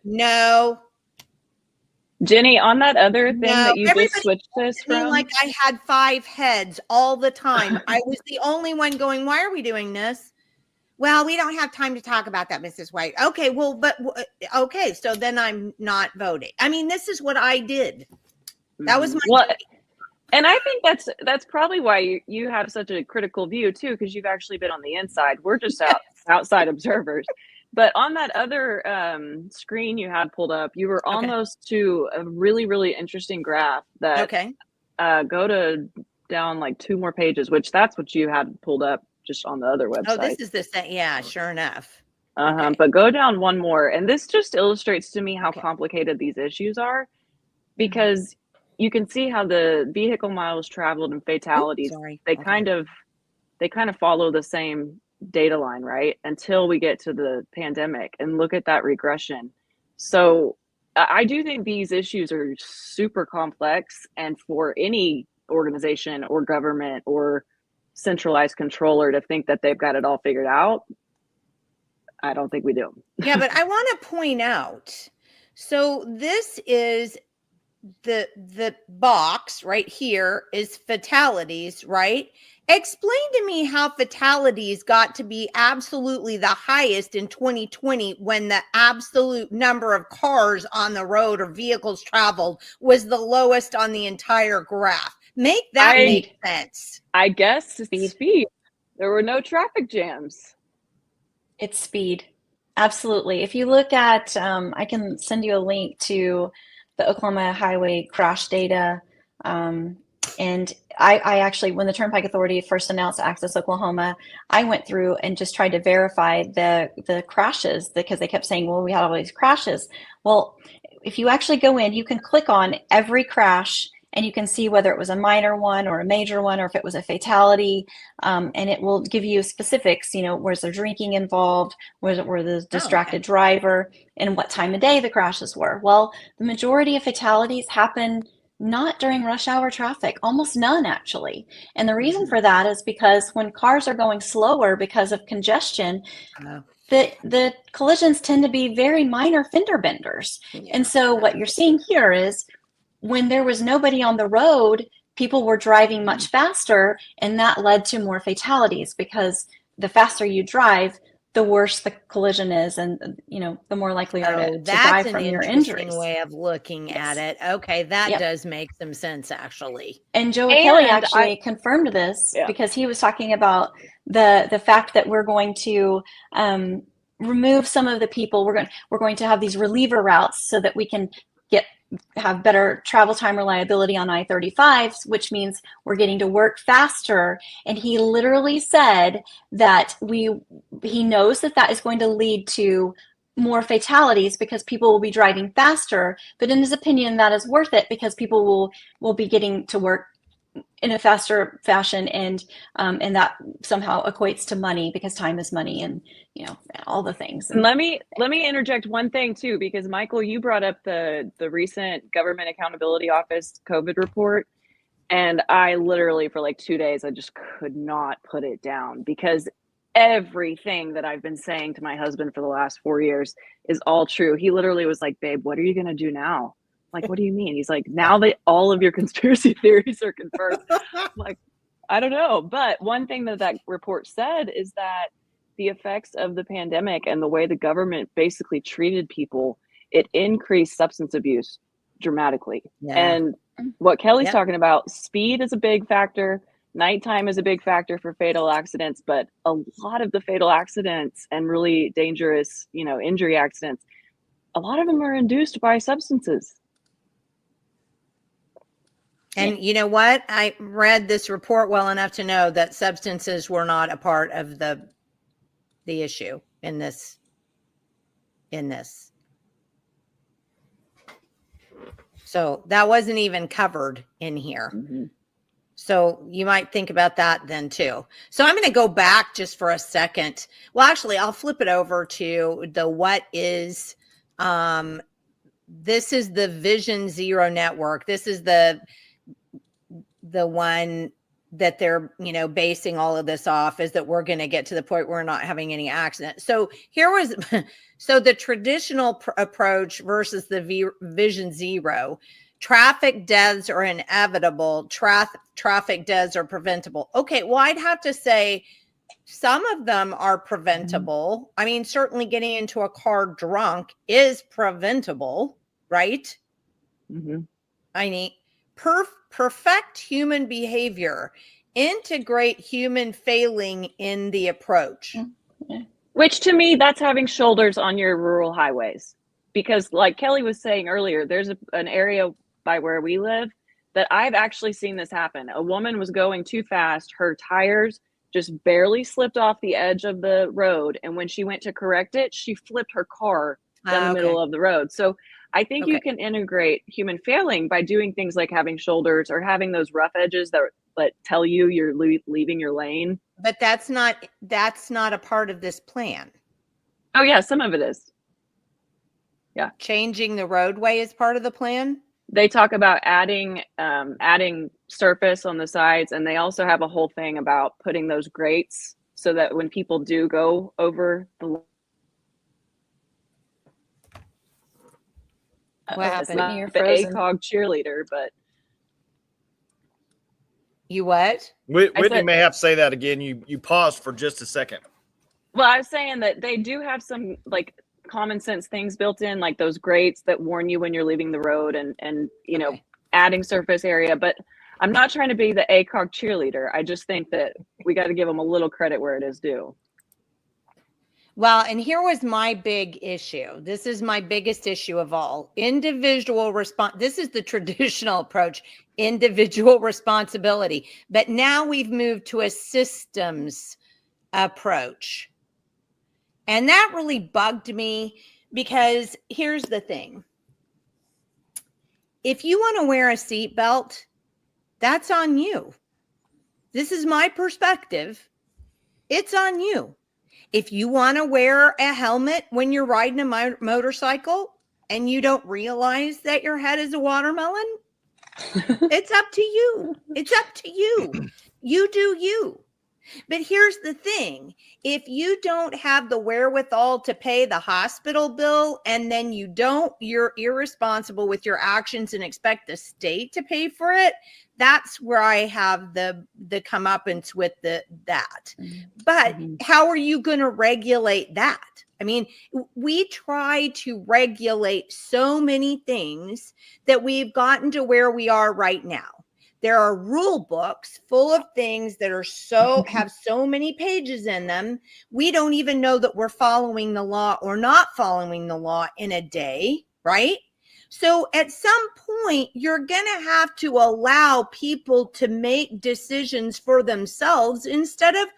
No. Jenny, on that other thing that you just switched this from, like I had 5 heads all the time. I was the only one going, why are we doing this? Well, we don't have time to talk about that, Mrs. White. Okay, well, but okay, so then I'm not voting. I mean, this is what I did. That was my duty. And I think that's probably why you have such a critical view too, because you've actually been on the inside. We're just outside observers. But on that other screen you had pulled up, you were almost to a really, really interesting graph that go to down like 2 more pages, which that's what you had pulled up just on the other website. Oh, this is the same. Yeah, sure enough. But go down 1 more. And this just illustrates to me how complicated these issues are, because you can see how the vehicle miles traveled and fatalities, they kind of follow the same data line, right? Until we get to the pandemic and look at that regression. So I do think these issues are super complex, and for any organization or government or centralized controller to think that they've got it all figured out, I don't think we do. Yeah, but I want to point out, so this is the box right here is fatalities, right? Explain to me how fatalities got to be absolutely the highest in 2020 when the absolute number of cars on the road or vehicles traveled was the lowest on the entire graph. Make sense. I guess speed. There were no traffic jams. It's speed. Absolutely. If you look at, I can send you a link to the Oklahoma highway crash data. And I actually, when the Turnpike Authority first announced Access Oklahoma, I went through and just tried to verify the crashes, because they kept saying, well, we had all these crashes. Well, if you actually go in, you can click on every crash and you can see whether it was a minor one or a major one, or if it was a fatality. And it will give you specifics, was there drinking involved, were the distracted driver, and what time of day the crashes were. Well, the majority of fatalities happen not during rush hour traffic, almost none actually. And the reason for that is because when cars are going slower because of congestion, the collisions tend to be very minor fender benders. And so what you're seeing here is when there was nobody on the road, people were driving much faster, and that led to more fatalities, because the faster you drive, the worse the collision is, and the more likely are to die from your injuries. That's an interesting way of looking at it. Okay, that does make some sense, actually. And Joe Kelly actually confirmed this, because he was talking about the fact that we're going to remove some of the people. We're going to have these reliever routes so that we can have better travel time reliability on I-35, which means we're getting to work faster. And he literally said that he knows that is going to lead to more fatalities because people will be driving faster. But in his opinion, that is worth it because people will be getting to work in a faster fashion, and that somehow equates to money, because time is money, and all the things. And let me interject one thing too, because Michael, you brought up the recent Government Accountability Office COVID report, and I literally for like 2 days I just could not put it down, because everything that I've been saying to my husband for the last 4 years is all true. He literally was like, babe, what are you gonna do now? Like, what do you mean? He's like, now that all of your conspiracy theories are confirmed. I'm like, I don't know. But one thing that report said is that the effects of the pandemic and the way the government basically treated people, it increased substance abuse dramatically. And what Kelly's talking about, speed is a big factor. Nighttime is a big factor for fatal accidents, but a lot of the fatal accidents and really dangerous, injury accidents, a lot of them are induced by substances. And you know what? I read this report well enough to know that substances were not a part of the issue in this. So that wasn't even covered in here. So you might think about that then too. So I'm going to go back just for a second. Well, actually, I'll flip it over to the what is, this is the Vision Zero network. This is the one that they're, basing all of this off, is that we're going to get to the point where we're not having any accidents. So here was, so the traditional approach versus the Vision Zero. Traffic deaths are inevitable. Traffic deaths are preventable. Okay, well, I'd have to say some of them are preventable. I mean, certainly getting into a car drunk is preventable, right? Mm-hmm. I mean, perfect human behavior, integrate human failing in the approach. Yeah. Which to me, that's having shoulders on your rural highways. Because like Kelly was saying earlier, there's an area by where we live that I've actually seen this happen. A woman was going too fast. Her tires just barely slipped off the edge of the road. And when she went to correct it, she flipped her car down the middle of the road. So I think you can integrate human failing by doing things like having shoulders or having those rough edges that tell you you're leaving your lane. But that's not a part of this plan. Oh yeah, some of it is. Yeah. Changing the roadway is part of the plan. They talk about adding surface on the sides, and they also have a whole thing about putting those grates so that when people do go over the What happened? it's not You're the frozen. ACOG cheerleader, but You what? Whitney may have to say that again. You paused for just a second. well, I was saying that they do have some like common sense things built in, like those grates that warn you when you're leaving the road, and adding surface area. But I'm not trying to be the ACOG cheerleader. I just think that we got to give them a little credit where it is due. Well, and here was my big issue. This is my biggest issue of all. Individual response. This is the traditional approach, individual responsibility. But now we've moved to a systems approach. And that really bugged me, because here's the thing. If you want to wear a seatbelt, that's on you. This is my perspective. It's on you. If you want to wear a helmet when you're riding a motorcycle and you don't realize that your head is a watermelon, it's up to you. It's up to you. You do you. But here's the thing. If you don't have the wherewithal to pay the hospital bill, and then you're irresponsible with your actions and expect the state to pay for it, that's where I have the comeuppance with that. But how are you going to regulate that? I mean, we try to regulate so many things that we've gotten to where we are right now. There are rule books full of things that are have so many pages in them. We don't even know that we're following the law or not following the law in a day, right? So at some point, you're going to have to allow people to make decisions for themselves instead of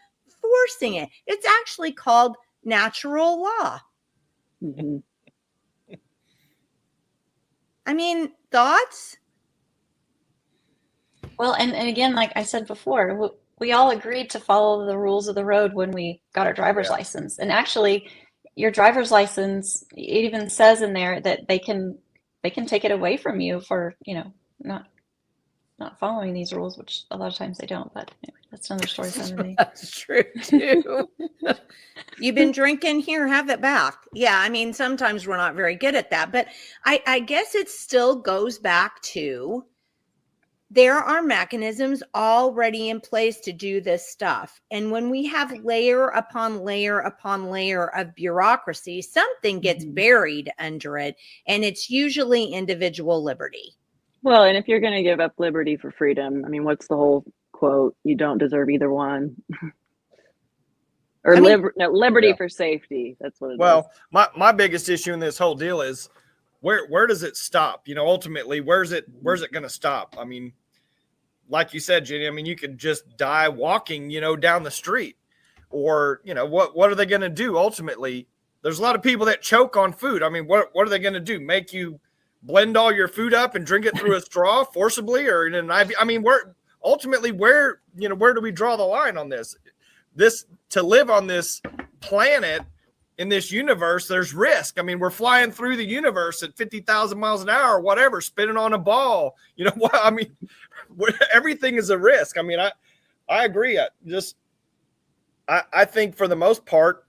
forcing it. It's actually called natural law. Mm-hmm. I mean, thoughts? Well, and again, like I said before, we all agreed to follow the rules of the road when we got our driver's license. And actually, your driver's license, it even says in there that they can take it away from you for, not following these rules, which a lot of times they don't. But anyway, that's another story for another day. That's true too. You've been drinking, here, have it back. Yeah, I mean, sometimes we're not very good at that. But I guess it still goes back to, there are mechanisms already in place to do this stuff. And when we have layer upon layer upon layer of bureaucracy, something gets buried under it, and it's usually individual liberty. Well, and if you're going to give up liberty for freedom, I mean, what's the whole quote? You don't deserve either one. Or liberty for safety. That's what it is. Well, my biggest issue in this whole deal is where does it stop? Ultimately, where's it going to stop? I mean, like you said, Jenny, I mean, you could just die walking, down the street, or, what are they going to do? Ultimately, there's a lot of people that choke on food. I mean, what are they going to do? Make you blend all your food up and drink it through a straw forcibly, or in an IV? I mean, ultimately, where do we draw the line on this? This, to live on this planet in this universe, there's risk. I mean, we're flying through the universe at 50,000 miles an hour, or whatever, spinning on a ball. You know what? I mean, everything is a risk. I mean, I agree. I think for the most part,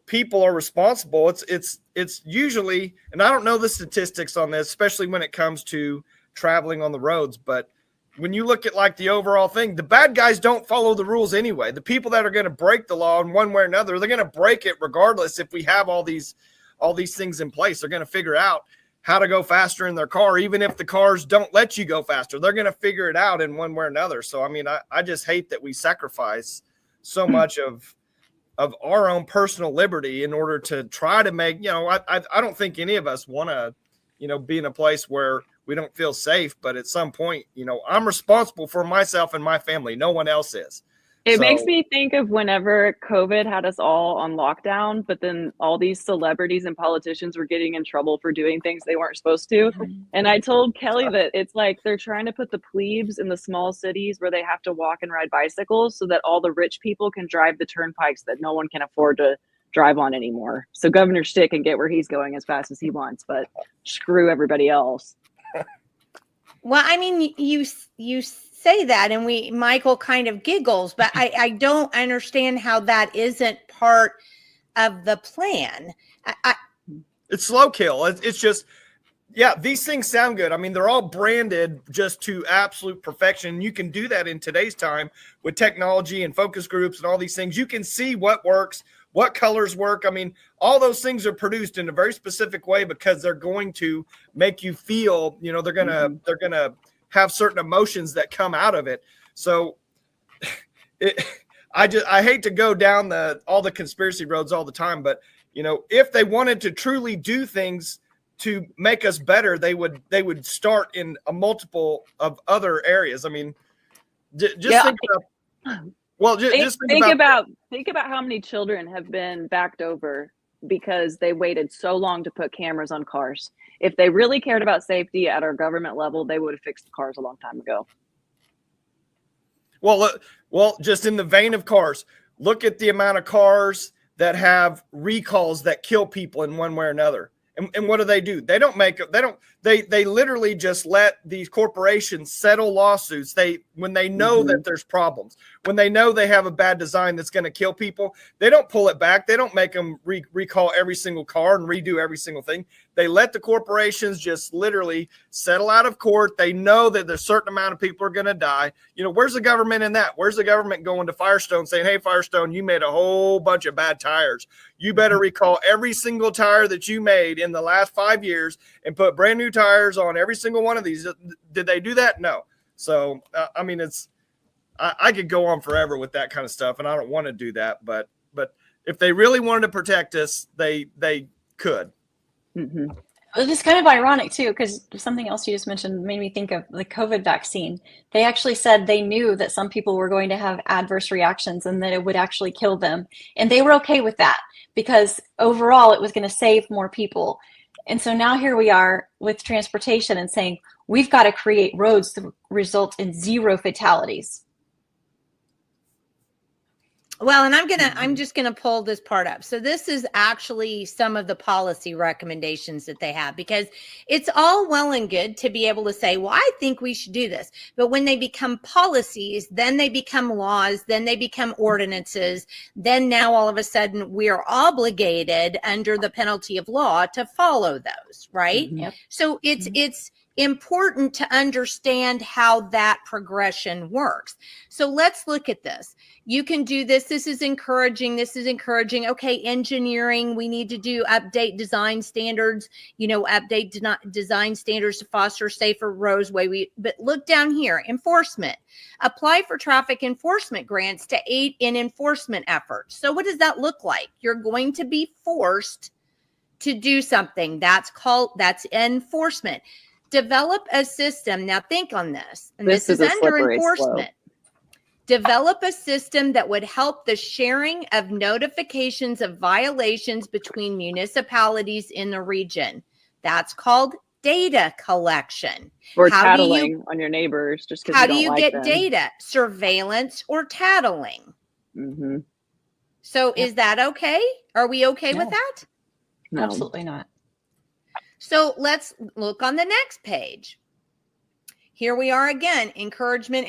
people are responsible. It's usually, and I don't know the statistics on this, especially when it comes to traveling on the roads, but when you look at like the overall thing, the bad guys don't follow the rules anyway. The people that are going to break the law in one way or another, they're going to break it regardless. If we have all these things in place, they're going to figure out how to go faster in their car. Even if the cars don't let you go faster, they're going to figure it out in one way or another. So, I mean, I just hate that we sacrifice so much of our own personal liberty in order to try to make, I don't think any of us want to, be in a place where we don't feel safe, but at some point, I'm responsible for myself and my family. No one else is. It makes me think of whenever COVID had us all on lockdown, but then all these celebrities and politicians were getting in trouble for doing things they weren't supposed to. And I told Kelly that it's like they're trying to put the plebes in the small cities where they have to walk and ride bicycles so that all the rich people can drive the turnpikes that no one can afford to drive on anymore. So Governor Stitt can get where he's going as fast as he wants, but screw everybody else. Well, I mean, you say that, and Michael kind of giggles, but I don't understand how that isn't part of the plan. It's slow kill. It's just, yeah, these things sound good. I mean, they're all branded just to absolute perfection. You can do that in today's time with technology and focus groups and all these things. You can see what works, what colors work. I mean, all those things are produced in a very specific way because they're going to make you feel, they're going to have certain emotions that come out of it. So I hate to go down all the conspiracy roads all the time, but if they wanted to truly do things to make us better, they would start in a multiple of other areas. I mean, think about, well, just think about how many children have been backed over because they waited so long to put cameras on cars. If they really cared about safety at our government level, they would have fixed the cars a long time ago. Well, just in the vein of cars, look at the amount of cars that have recalls that kill people in one way or another. And what do? They literally just let these corporations settle lawsuits. When they know that there's problems, when they know they have a bad design that's going to kill people, they don't pull it back. They don't make them recall every single car and redo every single thing. They let the corporations just literally settle out of court. They know that there's a certain amount of people are going to die. Where's the government in that? Where's the government going to Firestone saying, hey, Firestone, you made a whole bunch of bad tires. You better recall every single tire that you made in the last 5 years and put brand new tires on every single one of these. Did they do that? No. So, I mean, I could go on forever with that kind of stuff, and I don't want to do that. But if they really wanted to protect us, they could. Mm-hmm. It's kind of ironic too, because something else you just mentioned made me think of the COVID vaccine. They actually said they knew that some people were going to have adverse reactions and that it would actually kill them. And they were okay with that because overall it was going to save more people. And so now here we are with transportation and saying, we've got to create roads that result in 0 fatalities. Well, and I'm just gonna pull this part up. So this is actually some of the policy recommendations that they have, because it's all well and good to be able to say, well, I think we should do this. But when they become policies, then they become laws, then they become ordinances. Then now all of a sudden we are obligated under the penalty of law to follow those, right? Yep. So it's important to understand how that progression works. So let's look at this. You can do this. This is encouraging. Okay, engineering, we need to do update design standards, update design standards to foster safer roadways. But look down here, enforcement. Apply for traffic enforcement grants to aid in enforcement efforts. So what does that look like? You're going to be forced to do something. That's enforcement. Develop a system. Now think on this. And this is under enforcement. Develop a system that would help the sharing of notifications of violations between municipalities in the region. That's called Data collection. Or How do you- tattling on your neighbors just because How you do don't you like get them. data? Surveillance or tattling? Mm-hmm. So is that okay? Are we okay with No. that? No. Absolutely not. So let's look on the next page. Here we are again, encouragement.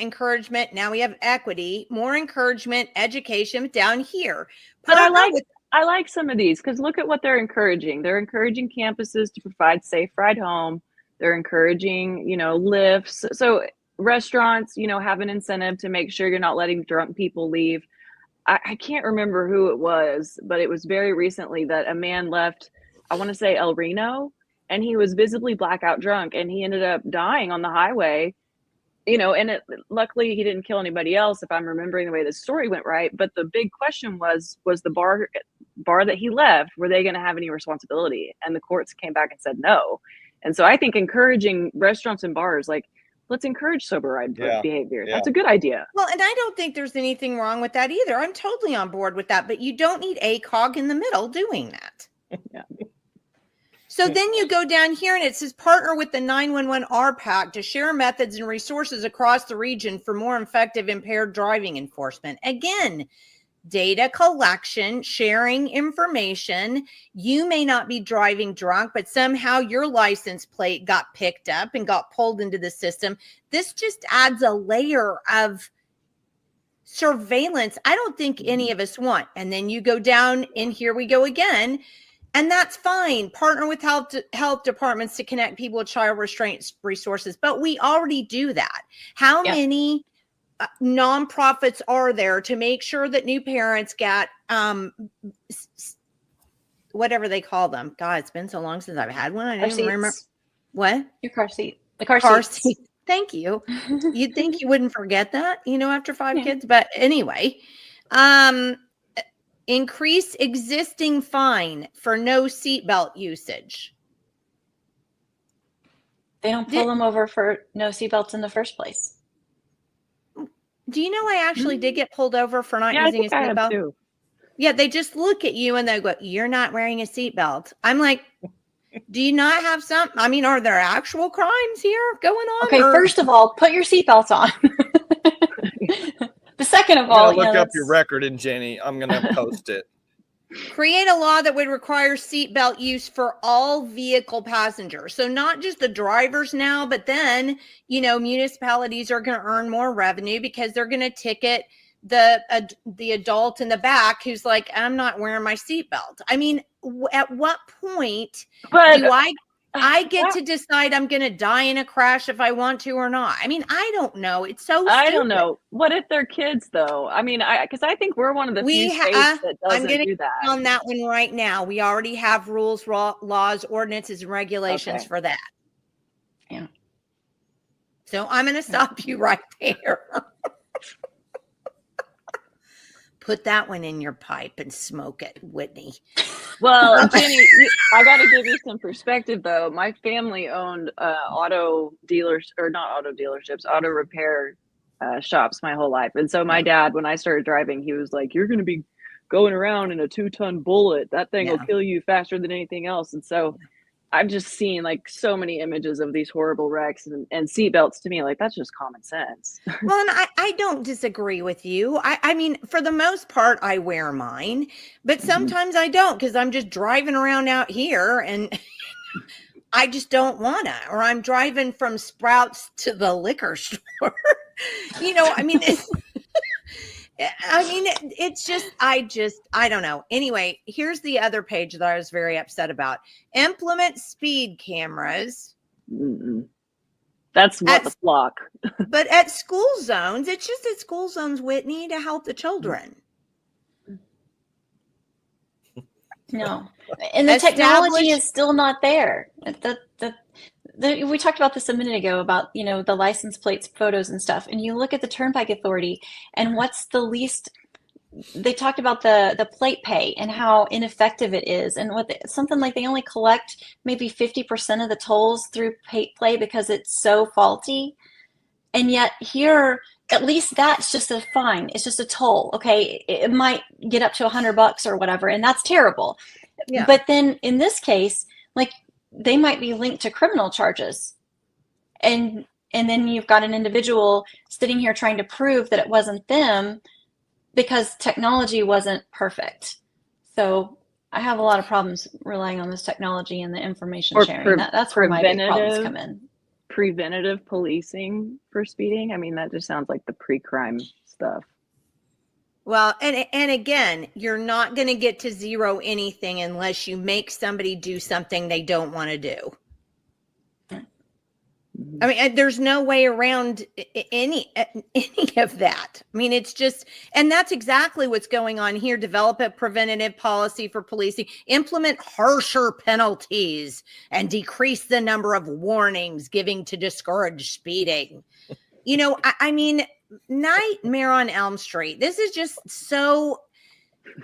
Now we have equity, more encouragement, education down here. But I Partner with- like some of these because look at what they're encouraging. They're encouraging campuses to provide safe ride home. They're encouraging, lifts. So restaurants, have an incentive to make sure you're not letting drunk people leave. I can't remember who it was, but it was very recently that a man left, I want to say El Reno, and he was visibly blackout drunk and he ended up dying on the highway, and luckily he didn't kill anybody else, if I'm remembering the way the story went right. But the big question was the bar that he left, were they going to have any responsibility? And the courts came back and said no. And so I think encouraging restaurants and bars, like, let's encourage sober ride behavior. Yeah. That's a good idea. Well, and I don't think there's anything wrong with that either. I'm totally on board with that, but you don't need ACOG in the middle doing that. Yeah. So then you go down here and it says partner with the 911 RPAC to share methods and resources across the region for more effective impaired driving enforcement. Again, data collection, sharing information. You may not be driving drunk, but somehow your license plate got picked up and got pulled into the system. This just adds a layer of surveillance I don't think any of us want. And then you go down, and here we go again. And that's fine. Partner with health departments to connect people with child restraint resources. But we already do that. How many nonprofits are there to make sure that new parents get whatever they call them? God, it's been so long since I've had one. I don't even remember. What? Your car seat. The car seat. Thank you. You'd think you wouldn't forget that, after 5 kids. But anyway, increase existing fine for no seatbelt usage. They don't pull them over for no seatbelts in the first place. Do you know I actually did get pulled over for not using a seatbelt? Too. Yeah, they just look at you and they go, "You're not wearing a seatbelt." I'm like, do you not have some? I mean, are there actual crimes here going on? Okay, first of all, put your seatbelts on. The second of all, look up your record, and Jenny, I'm going to post it. Create a law that would require seatbelt use for all vehicle passengers. So not just the drivers now, but then, municipalities are going to earn more revenue because they're going to ticket the adult in the back who's like, "I'm not wearing my seatbelt." I mean, at what point do I get to decide I'm going to die in a crash if I want to or not? I mean, I don't know. It's so stupid. I don't know. What if they're kids, though? I mean, because I think we're one of the few states that doesn't do that. On that one right now, we already have rules, laws, ordinances, and regulations for that. Yeah. So I'm going to stop you right there. Put that one in your pipe and smoke it, Whitney. Well, Jenny, I got to give you some perspective, though. My family owned auto repair shops my whole life. And so my dad, when I started driving, he was like, "You're going to be going around in a 2-ton Bullet. That thing will kill you faster than anything else." And so I've just seen like so many images of these horrible wrecks and seatbelts. To me, like, that's just common sense. Well, and I don't disagree with you. I mean, for the most part, I wear mine, but sometimes I don't because I'm just driving around out here and I just don't want to, or I'm driving from Sprouts to the liquor store. I mean, it's just, I don't know. Anyway, here's the other page that I was very upset about. Implement speed cameras. That's what the flock. But at school zones, it's just at school zones, Whitney, to help the children. No. And the technology is still not there. We talked about this a minute ago about, the license plates, photos and stuff. And you look at the Turnpike Authority and what's the least, they talked about the plate pay and how ineffective it is. And something like they only collect maybe 50% of the tolls through play because it's so faulty. And yet here, at least that's just a fine. It's just a toll. Okay. It might get up to $100 or whatever. And that's terrible. Yeah. But then in this case, like, they might be linked to criminal charges. And then you've got an individual sitting here trying to prove that it wasn't them because technology wasn't perfect. So I have a lot of problems relying on this technology and the information sharing. That's where my big problems come in. Preventative policing for speeding. I mean, that just sounds like the pre-crime stuff. Well, and again, you're not going to get to zero anything unless you make somebody do something they don't want to do. I mean, there's no way around any of that. I mean, it's just, and that's exactly what's going on here. Develop a preventative policy for policing, implement harsher penalties, and decrease the number of warnings giving to discourage speeding. You know, I mean, Nightmare on Elm Street. This is just so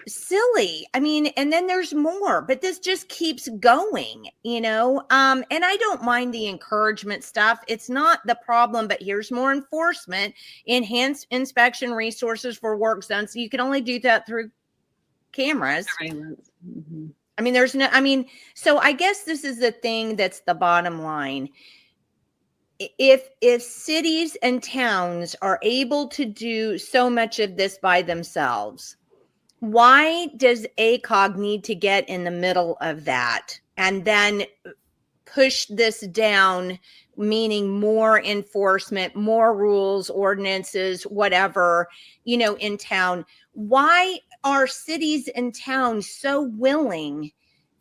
silly. I mean, and then there's more, but this just keeps going, you know. And I don't mind the encouragement stuff. It's not the problem, but here's more enforcement, enhanced inspection resources for work done. So you can only do that through cameras. Mm-hmm. I mean, there's no, I mean, so I guess this is the thing that's the bottom line. If cities and towns are able to do so much of this by themselves, why does ACOG need to get in the middle of that and then push this down, meaning more enforcement, more rules, ordinances, whatever, you know, in town? Why are cities and towns so willing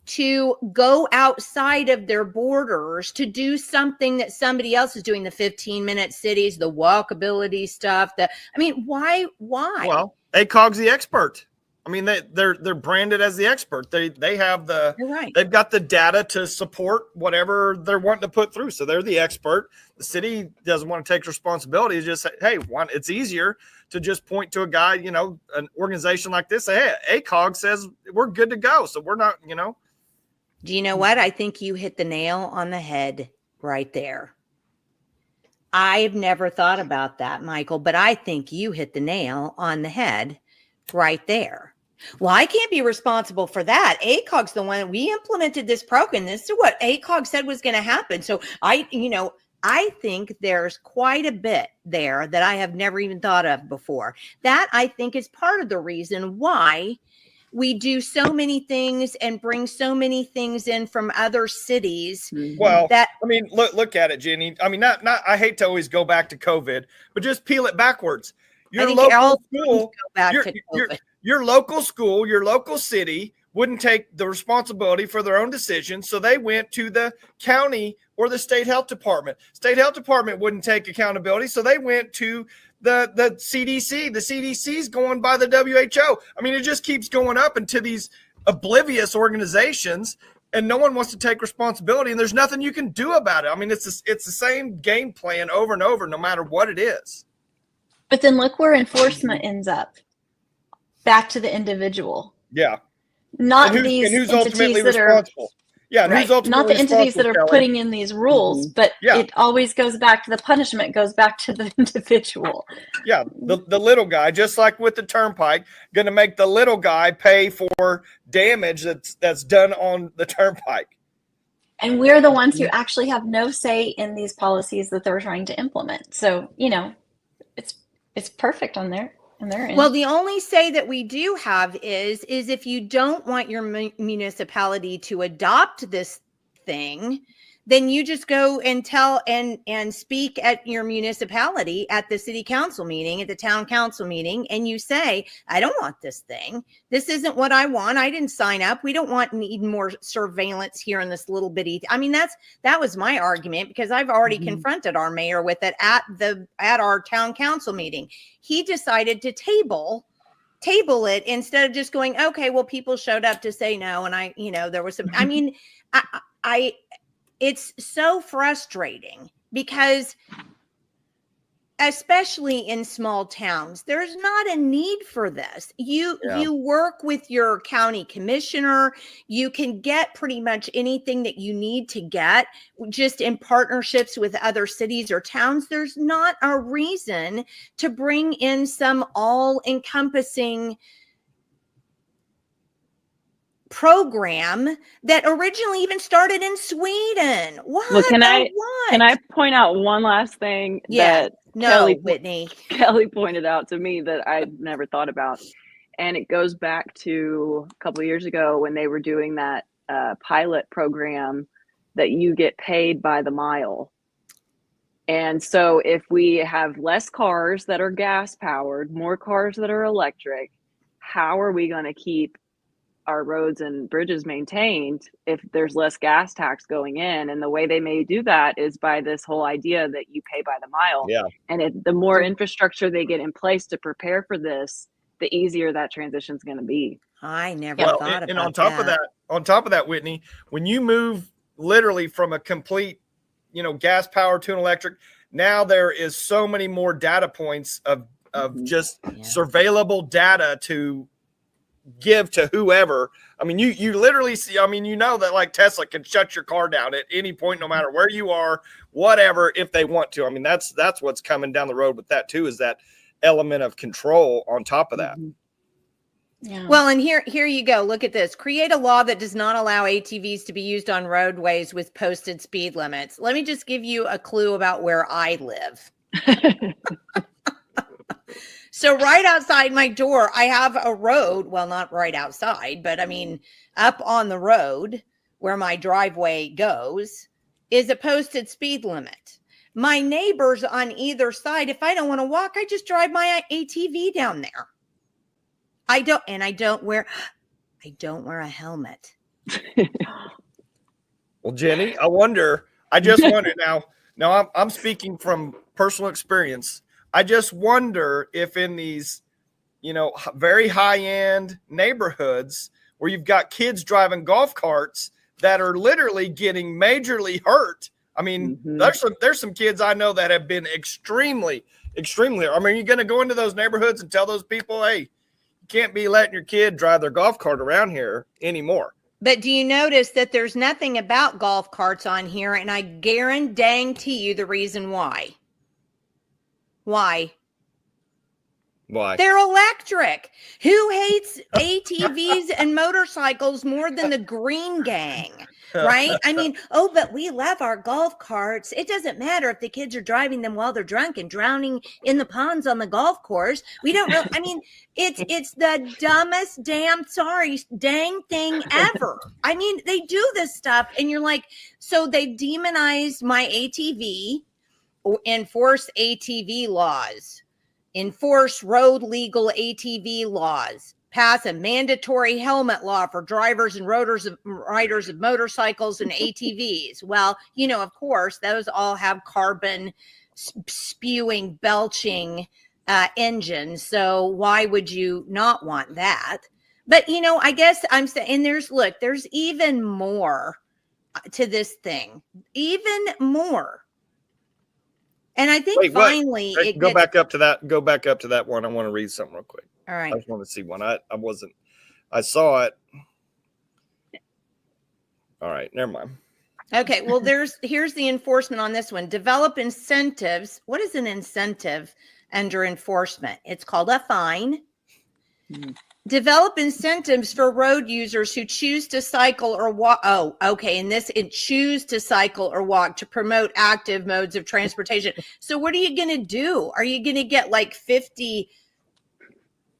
to go outside of their borders to do something that somebody else is doing? The 15-minute cities, the walkability stuff, I mean, why? Well, ACOG's the expert. I mean, they're branded as the expert. They have they've got the data to support whatever they're wanting to put through. So they're the expert. The city doesn't want to take responsibility. It's just, hey, it's easier to just point to a guy, you know, an organization like this. Say, hey, ACOG says we're good to go. So we're not, you know. Do you know what? I think you hit the nail on the head right there. I've never thought about that, Michael, but I think you hit the nail on the head right there. Well, I can't be responsible for that. ACOG's the one that we implemented this program. This is what ACOG said was going to happen. So I think there's quite a bit there that I have never even thought of before. That I think is part of the reason why we do so many things and bring so many things in from other cities. Well, I mean, look at it, Jenny. I mean, not I hate to always go back to COVID, but just peel it backwards. Your local school, your local school, your local city wouldn't take the responsibility for their own decisions. So they went to the county or the state health department. State health department wouldn't take accountability. So they went to the CDC. The CDC's going by the WHO. I mean, it just keeps going up into these oblivious organizations, and no one wants to take responsibility, and there's nothing you can do about it. I mean, it's the same game plan over and over, no matter what it is. But then look where enforcement ends up. Back to the individual. Yeah. Not these entities that are Yeah, right. Not the entities that are putting in these rules, but it always goes back to the punishment, goes back to the individual. Yeah, the little guy, just like with the turnpike, going to make the little guy pay for damage that's done on the turnpike. And we're the ones who actually have no say in these policies that they're trying to implement. So, you know, it's perfect on their end. Well, the only say that we do have is if you don't want your municipality to adopt this thing, then you just go and tell and speak at your municipality at the city council meeting, at the town council meeting, and you say, I don't want this thing. This isn't what I want. I didn't sign up. We don't need more surveillance here in this little bitty. I mean, that was my argument, because I've already confronted our mayor with it at our town council meeting. He decided to table it instead of just going, okay, well, people showed up to say no. And there was some, I mean, it's so frustrating, because especially in small towns, there's not a need for this. You work with your county commissioner. You can get pretty much anything that you need to get just in partnerships with other cities or towns. There's not a reason to bring in some all-encompassing program that originally even started in Sweden. What? Well, can I what? point out one last thing Yeah. that No, Whitney. Kelly pointed out to me that I'd never thought about, and it goes back to a couple of years ago when they were doing that pilot program that you get paid by the mile. And so if we have less cars that are gas powered, more cars that are electric, how are we going to keep our roads and bridges maintained if there's less gas tax going in? And the way they may do that is by this whole idea that you pay by the mile. Yeah. And the more infrastructure they get in place to prepare for this, the easier that transition is going to be. I never Well, thought about and on top of that, Whitney, when you move literally from a complete, gas power to an electric, now there is so many more data points of just surveillable data to give to whoever. I mean, you literally see, that like Tesla can shut your car down at any point, no matter where you are, whatever, if they want to. I mean, that's what's coming down the road with that too, is that element of control on top of that. Yeah. Well, and here you go. Look at this. Create a law that does not allow ATVs to be used on roadways with posted speed limits. Let me just give you a clue about where I live. So right outside my door, I have a road. Well, not right outside, but I mean, up on the road where my driveway goes is a posted speed limit. My neighbors on either side, if I don't want to walk, I just drive my ATV down there. I don't wear a helmet. Well, Jenny, I just wonder now I'm speaking from personal experience. I just wonder if in these, very high-end neighborhoods where you've got kids driving golf carts that are literally getting majorly hurt. I mean, there's some kids I know that have been extremely, extremely. I mean, you're going to go into those neighborhoods and tell those people, hey, you can't be letting your kid drive their golf cart around here anymore. But do you notice that there's nothing about golf carts on here? And I guarantee you the reason why. Why? They're electric. Who hates ATVs and motorcycles more than the green gang? Right? I mean, but we love our golf carts. It doesn't matter if the kids are driving them while they're drunk and drowning in the ponds on the golf course. We don't really, I mean, it's the dumbest dang thing ever. I mean, they do this stuff and you're like, so they've demonized my ATV, enforce ATV laws, enforce road legal ATV laws, pass a mandatory helmet law for drivers and riders of motorcycles and ATVs. Well, of course, those all have carbon spewing, belching engines. So why would you not want that? But, I guess I'm saying there's even more to this thing, even more. And I think finally go back up to that one. I want to read something real quick. All right. I just want to see one. I saw it. All right, never mind. Okay, well, here's the enforcement on this one. Develop incentives. What is an incentive under enforcement? It's called a fine. Develop incentives for road users who choose to cycle or walk. Oh, okay. And choose to cycle or walk to promote active modes of transportation. So what are you going to do? Are you going to get like 50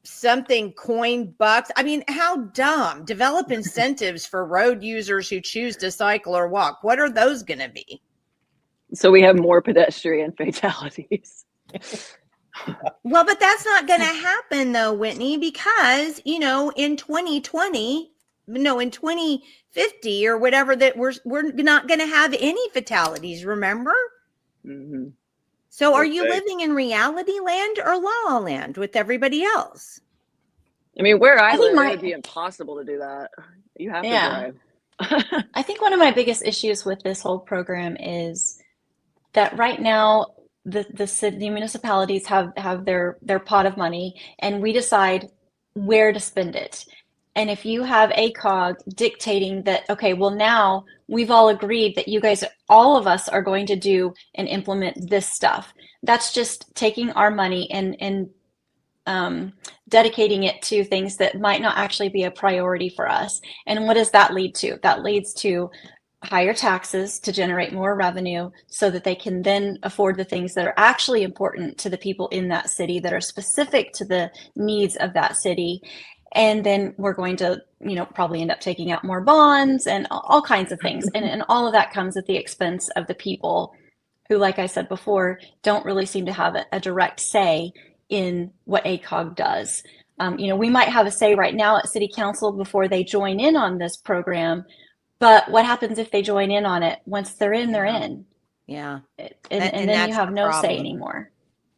something coin bucks? I mean, how dumb. Develop incentives for road users who choose to cycle or walk. What are those going to be? So we have more pedestrian fatalities. Well, but that's not going to happen though, Whitney, because, in 2050 or whatever, that we're not going to have any fatalities, remember? Mm-hmm. So are you living in reality land or la la land with everybody else? I mean, where I live, it would be impossible to do that. You have to drive. I think one of my biggest issues with this whole program is that right now, the municipalities have their pot of money, and we decide where to spend it. And if you have ACOG dictating that, okay, well, now we've all agreed that you guys, all of us, are going to do and implement this stuff. That's just taking our money and dedicating it to things that might not actually be a priority for us. And what does that lead to? That leads to higher taxes to generate more revenue so that they can then afford the things that are actually important to the people in that city, that are specific to the needs of that city. And then we're going to, probably end up taking out more bonds and all kinds of things. And all of that comes at the expense of the people who, like I said before, don't really seem to have a direct say in what ACOG does. We might have a say right now at City Council before they join in on this program, but what happens if they join in on it? Once they're in, they're in. Yeah. And then you have no say anymore.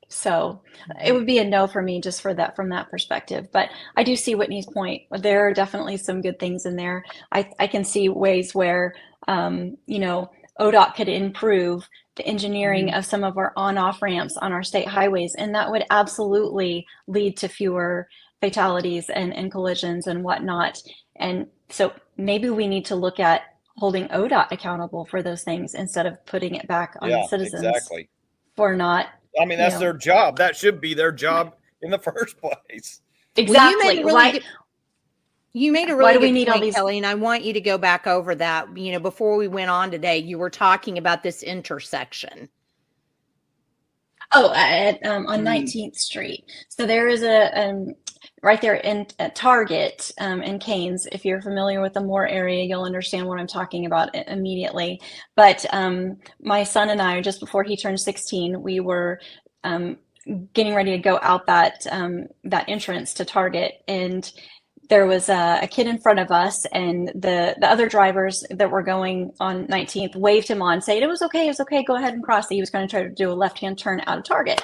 So it would be a no for me just from that perspective. But I do see Whitney's point. There are definitely some good things in there. I can see ways where, ODOT could improve the engineering of some of our on-off ramps on our state highways. And that would absolutely lead to fewer fatalities and collisions and whatnot. And so maybe we need to look at holding ODOT accountable for those things instead of putting it back on the citizens for not. I mean, that's their job. That should be their job in the first place. Exactly. Well, you made a really good point, Kelly, and I want you to go back over that. Before we went on today, you were talking about this intersection. Oh, on 19th Street. So there is a right there in Target in Canes. If you're familiar with the Moore area, you'll understand what I'm talking about immediately. But my son and I, just before he turned 16, we were getting ready to go out that entrance to Target, and there was a kid in front of us, and the other drivers that were going on 19th waved him on, saying it was okay, go ahead and cross. He was going to try to do a left-hand turn out of Target.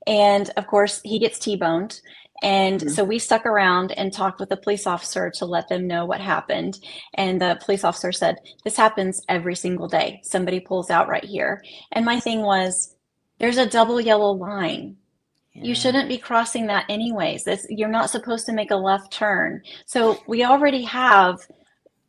And of course, he gets T-boned. And so we stuck around and talked with the police officer to let them know what happened. And the police officer said, this happens every single day. Somebody pulls out right here. And my thing was, there's a double yellow line. Yeah. You shouldn't be crossing that anyways. You're not supposed to make a left turn. So we already have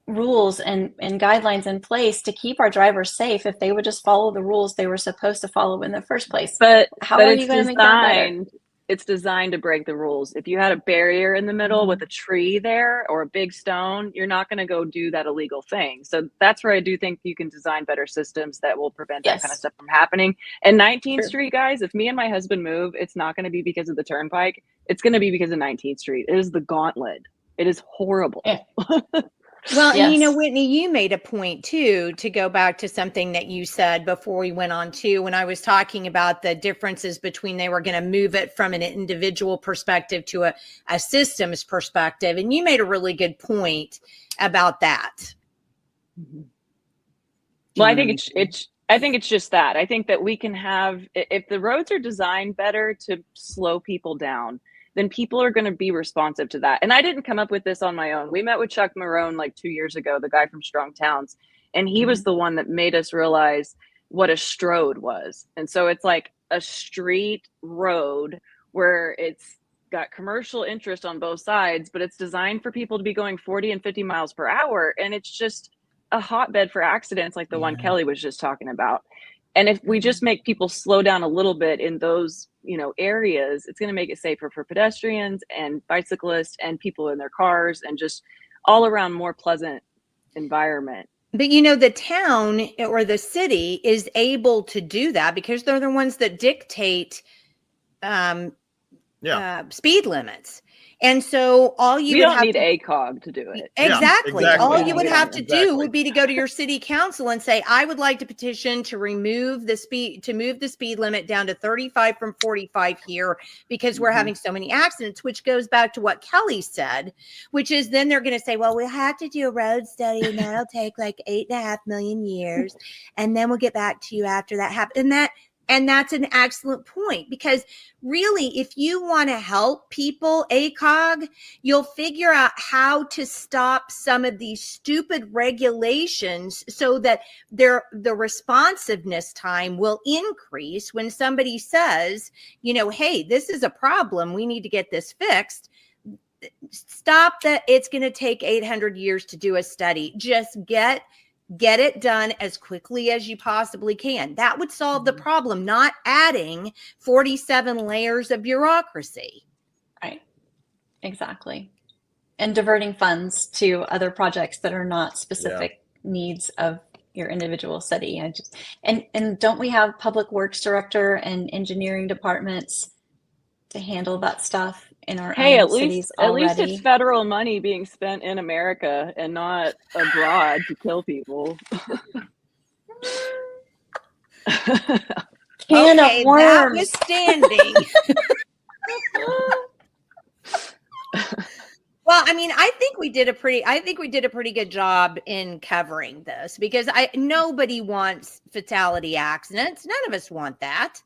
rules and guidelines in place to keep our drivers safe if they would just follow the rules they were supposed to follow in the first place. But how are you going to make that better? It's designed to break the rules. If you had a barrier in the middle with a tree there or a big stone, you're not going to go do that illegal thing. So that's where I do think you can design better systems that will prevent that kind of stuff from happening. And 19th Street, guys, if me and my husband move, it's not going to be because of the turnpike. It's going to be because of 19th Street. It is the gauntlet. It is horrible. Yeah. Well, and Whitney, you made a point too, to go back to something that you said before we went on to, when I was talking about the differences between they were going to move it from an individual perspective to a systems perspective. And you made a really good point about that. Well, I think it's just that. I think that we can have, if the roads are designed better to slow people down, then people are going to be responsive to that. And I didn't come up with this on my own. We met with Chuck Marone like 2 years ago, the guy from Strong Towns, and he was the one that made us realize what a strode was. And so it's like a street road where it's got commercial interest on both sides, but it's designed for people to be going 40 and 50 miles per hour. And it's just a hotbed for accidents like the one Kelly was just talking about. And if we just make people slow down a little bit in those, areas, it's going to make it safer for pedestrians and bicyclists and people in their cars, and just all around more pleasant environment. But the town or the city is able to do that because they're the ones that dictate speed limits. And so all you we would don't have need ACOG to do it. Exactly. All you would have to do would be to go to your city council and say, I would like to petition to move the speed limit down to 35 from 45 here because we're having so many accidents, which goes back to what Kelly said, which is then they're going to say, well, we'll have to do a road study and that'll take like 8.5 million years. And then we'll get back to you after that happens. And that's an excellent point, because really, if you want to help people, ACOG, you'll figure out how to stop some of these stupid regulations so that the responsiveness time will increase when somebody says, hey, this is a problem. We need to get this fixed. Stop that. It's going to take 800 years to do a study. Just get it done as quickly as you possibly can. That would solve the problem, not adding 47 layers of bureaucracy. Exactly. And diverting funds to other projects that are not specific needs of your individual city. And don't we have public works director and engineering departments to handle that stuff in our Hey, own cities at least it's already? federal money being spent in America and not abroad to kill people. Can Okay, of worms. notwithstanding. Well, I mean, I think we did a pretty good job in covering this, because nobody wants fatality accidents. None of us want that.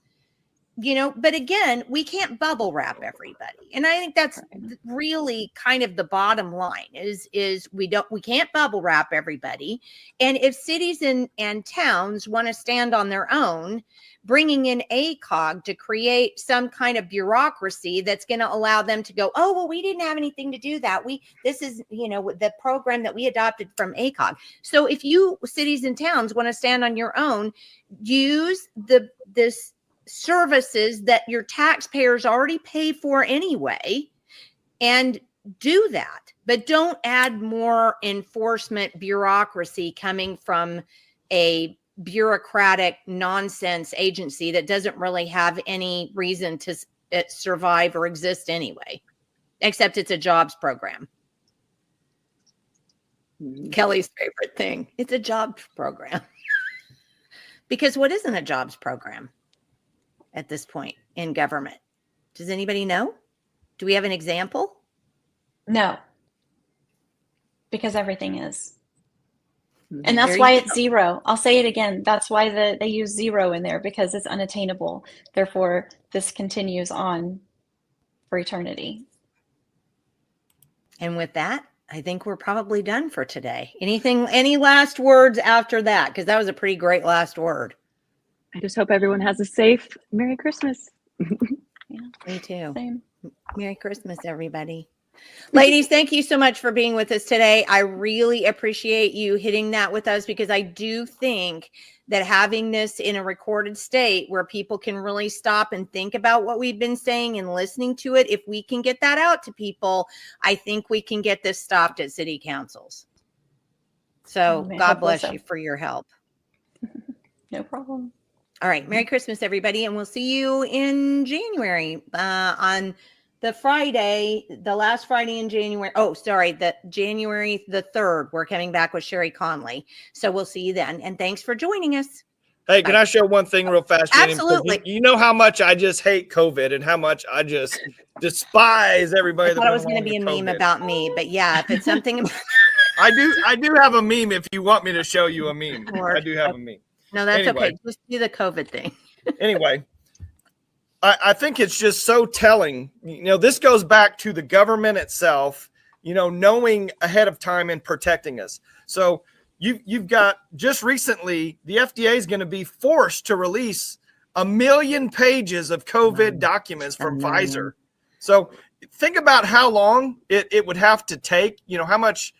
But again, we can't bubble wrap everybody. And I think that's really kind of the bottom line is we can't bubble wrap everybody. And if cities and towns want to stand on their own, bringing in ACOG to create some kind of bureaucracy that's going to allow them to go, oh, well, we didn't have anything to do that. This is, the program that we adopted from ACOG. So if you cities and towns want to stand on your own, use this services that your taxpayers already pay for anyway, and do that. But don't add more enforcement bureaucracy coming from a bureaucratic nonsense agency that doesn't really have any reason to survive or exist anyway, except it's a jobs program. Kelly's favorite thing. It's a jobs program. Because what isn't a jobs program at this point in government? Does anybody know? Do we have an example? No, because everything is. And that's why it's zero. I'll say it again. That's why they use zero in there, because it's unattainable. Therefore, this continues on for eternity. And with that, I think we're probably done for today. Any last words after that? Because that was a pretty great last word. I just hope everyone has a safe Merry Christmas. Yeah, me too. Same. Merry Christmas, everybody. Ladies, thank you so much for being with us today. I really appreciate you hitting that with us, because I do think that having this in a recorded state where people can really stop and think about what we've been saying and listening to it, if we can get that out to people, I think we can get this stopped at city councils. So God bless you for your help. No problem. All right. Merry Christmas, everybody. And we'll see you in January on the Friday, the last Friday in January. Oh, sorry. January the 3rd. We're coming back with Sherry Conley. So we'll see you then. And thanks for joining us. Hey, can I share one thing real fast, Jenny? Absolutely. You know how much I just hate COVID and how much I just despise everybody. I thought it was going to be a meme about me, but yeah, if it's something. I do have a meme if you want me to show you a meme. I do have a meme. No, that's okay. Just do the COVID thing. Anyway, I think it's just so telling. This goes back to the government itself, knowing ahead of time and protecting us. So you've got just recently, the FDA is going to be forced to release 1 million pages of COVID documents from Pfizer. So think about how long it would have to take, how much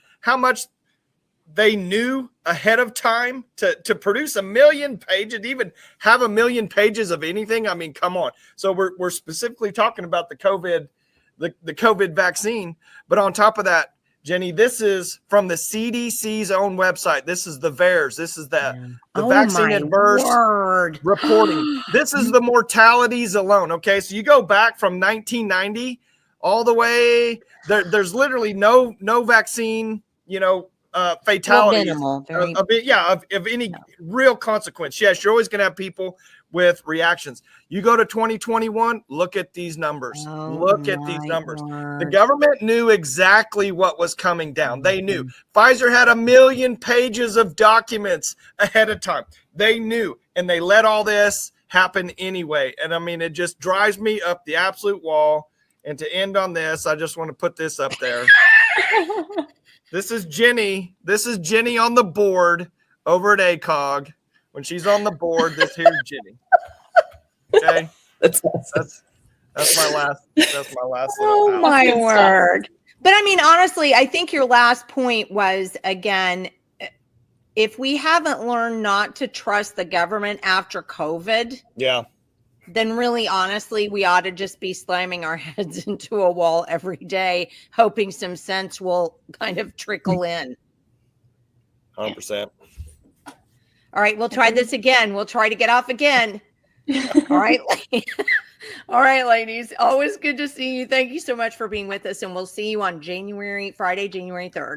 they knew ahead of time to produce 1 million pages, even have 1 million pages of anything. I mean, come on. So we're specifically talking about the COVID vaccine. But on top of that, Jenny, this is from the CDC's own website. This is the VAERS. This is the vaccine adverse reporting. This is the mortalities alone. Okay. So you go back from 1990 all the way there's literally no vaccine, fatalities of any real consequence. Yes, you're always going to have people with reactions. You go to 2021, look at these numbers. The government knew exactly what was coming down. They knew. Pfizer had 1 million pages of documents ahead of time. They knew, and they let all this happen anyway. And I mean, it just drives me up the absolute wall. And to end on this, I just want to put this up there. This is Jenny. This is Jenny on the board over at ACOG. When she's on the board, this here's Jenny. Okay, that's my last. That's my last. Oh my word! But I mean, honestly, I think your last point was, again, if we haven't learned not to trust the government after COVID, then really honestly, we ought to just be slamming our heads into a wall every day, hoping some sense will kind of trickle in. 100%. All right, we'll try this again. We'll try to get off again. All right. All right, ladies. Always good to see you. Thank you so much for being with us. And we'll see you on Friday, January 3rd.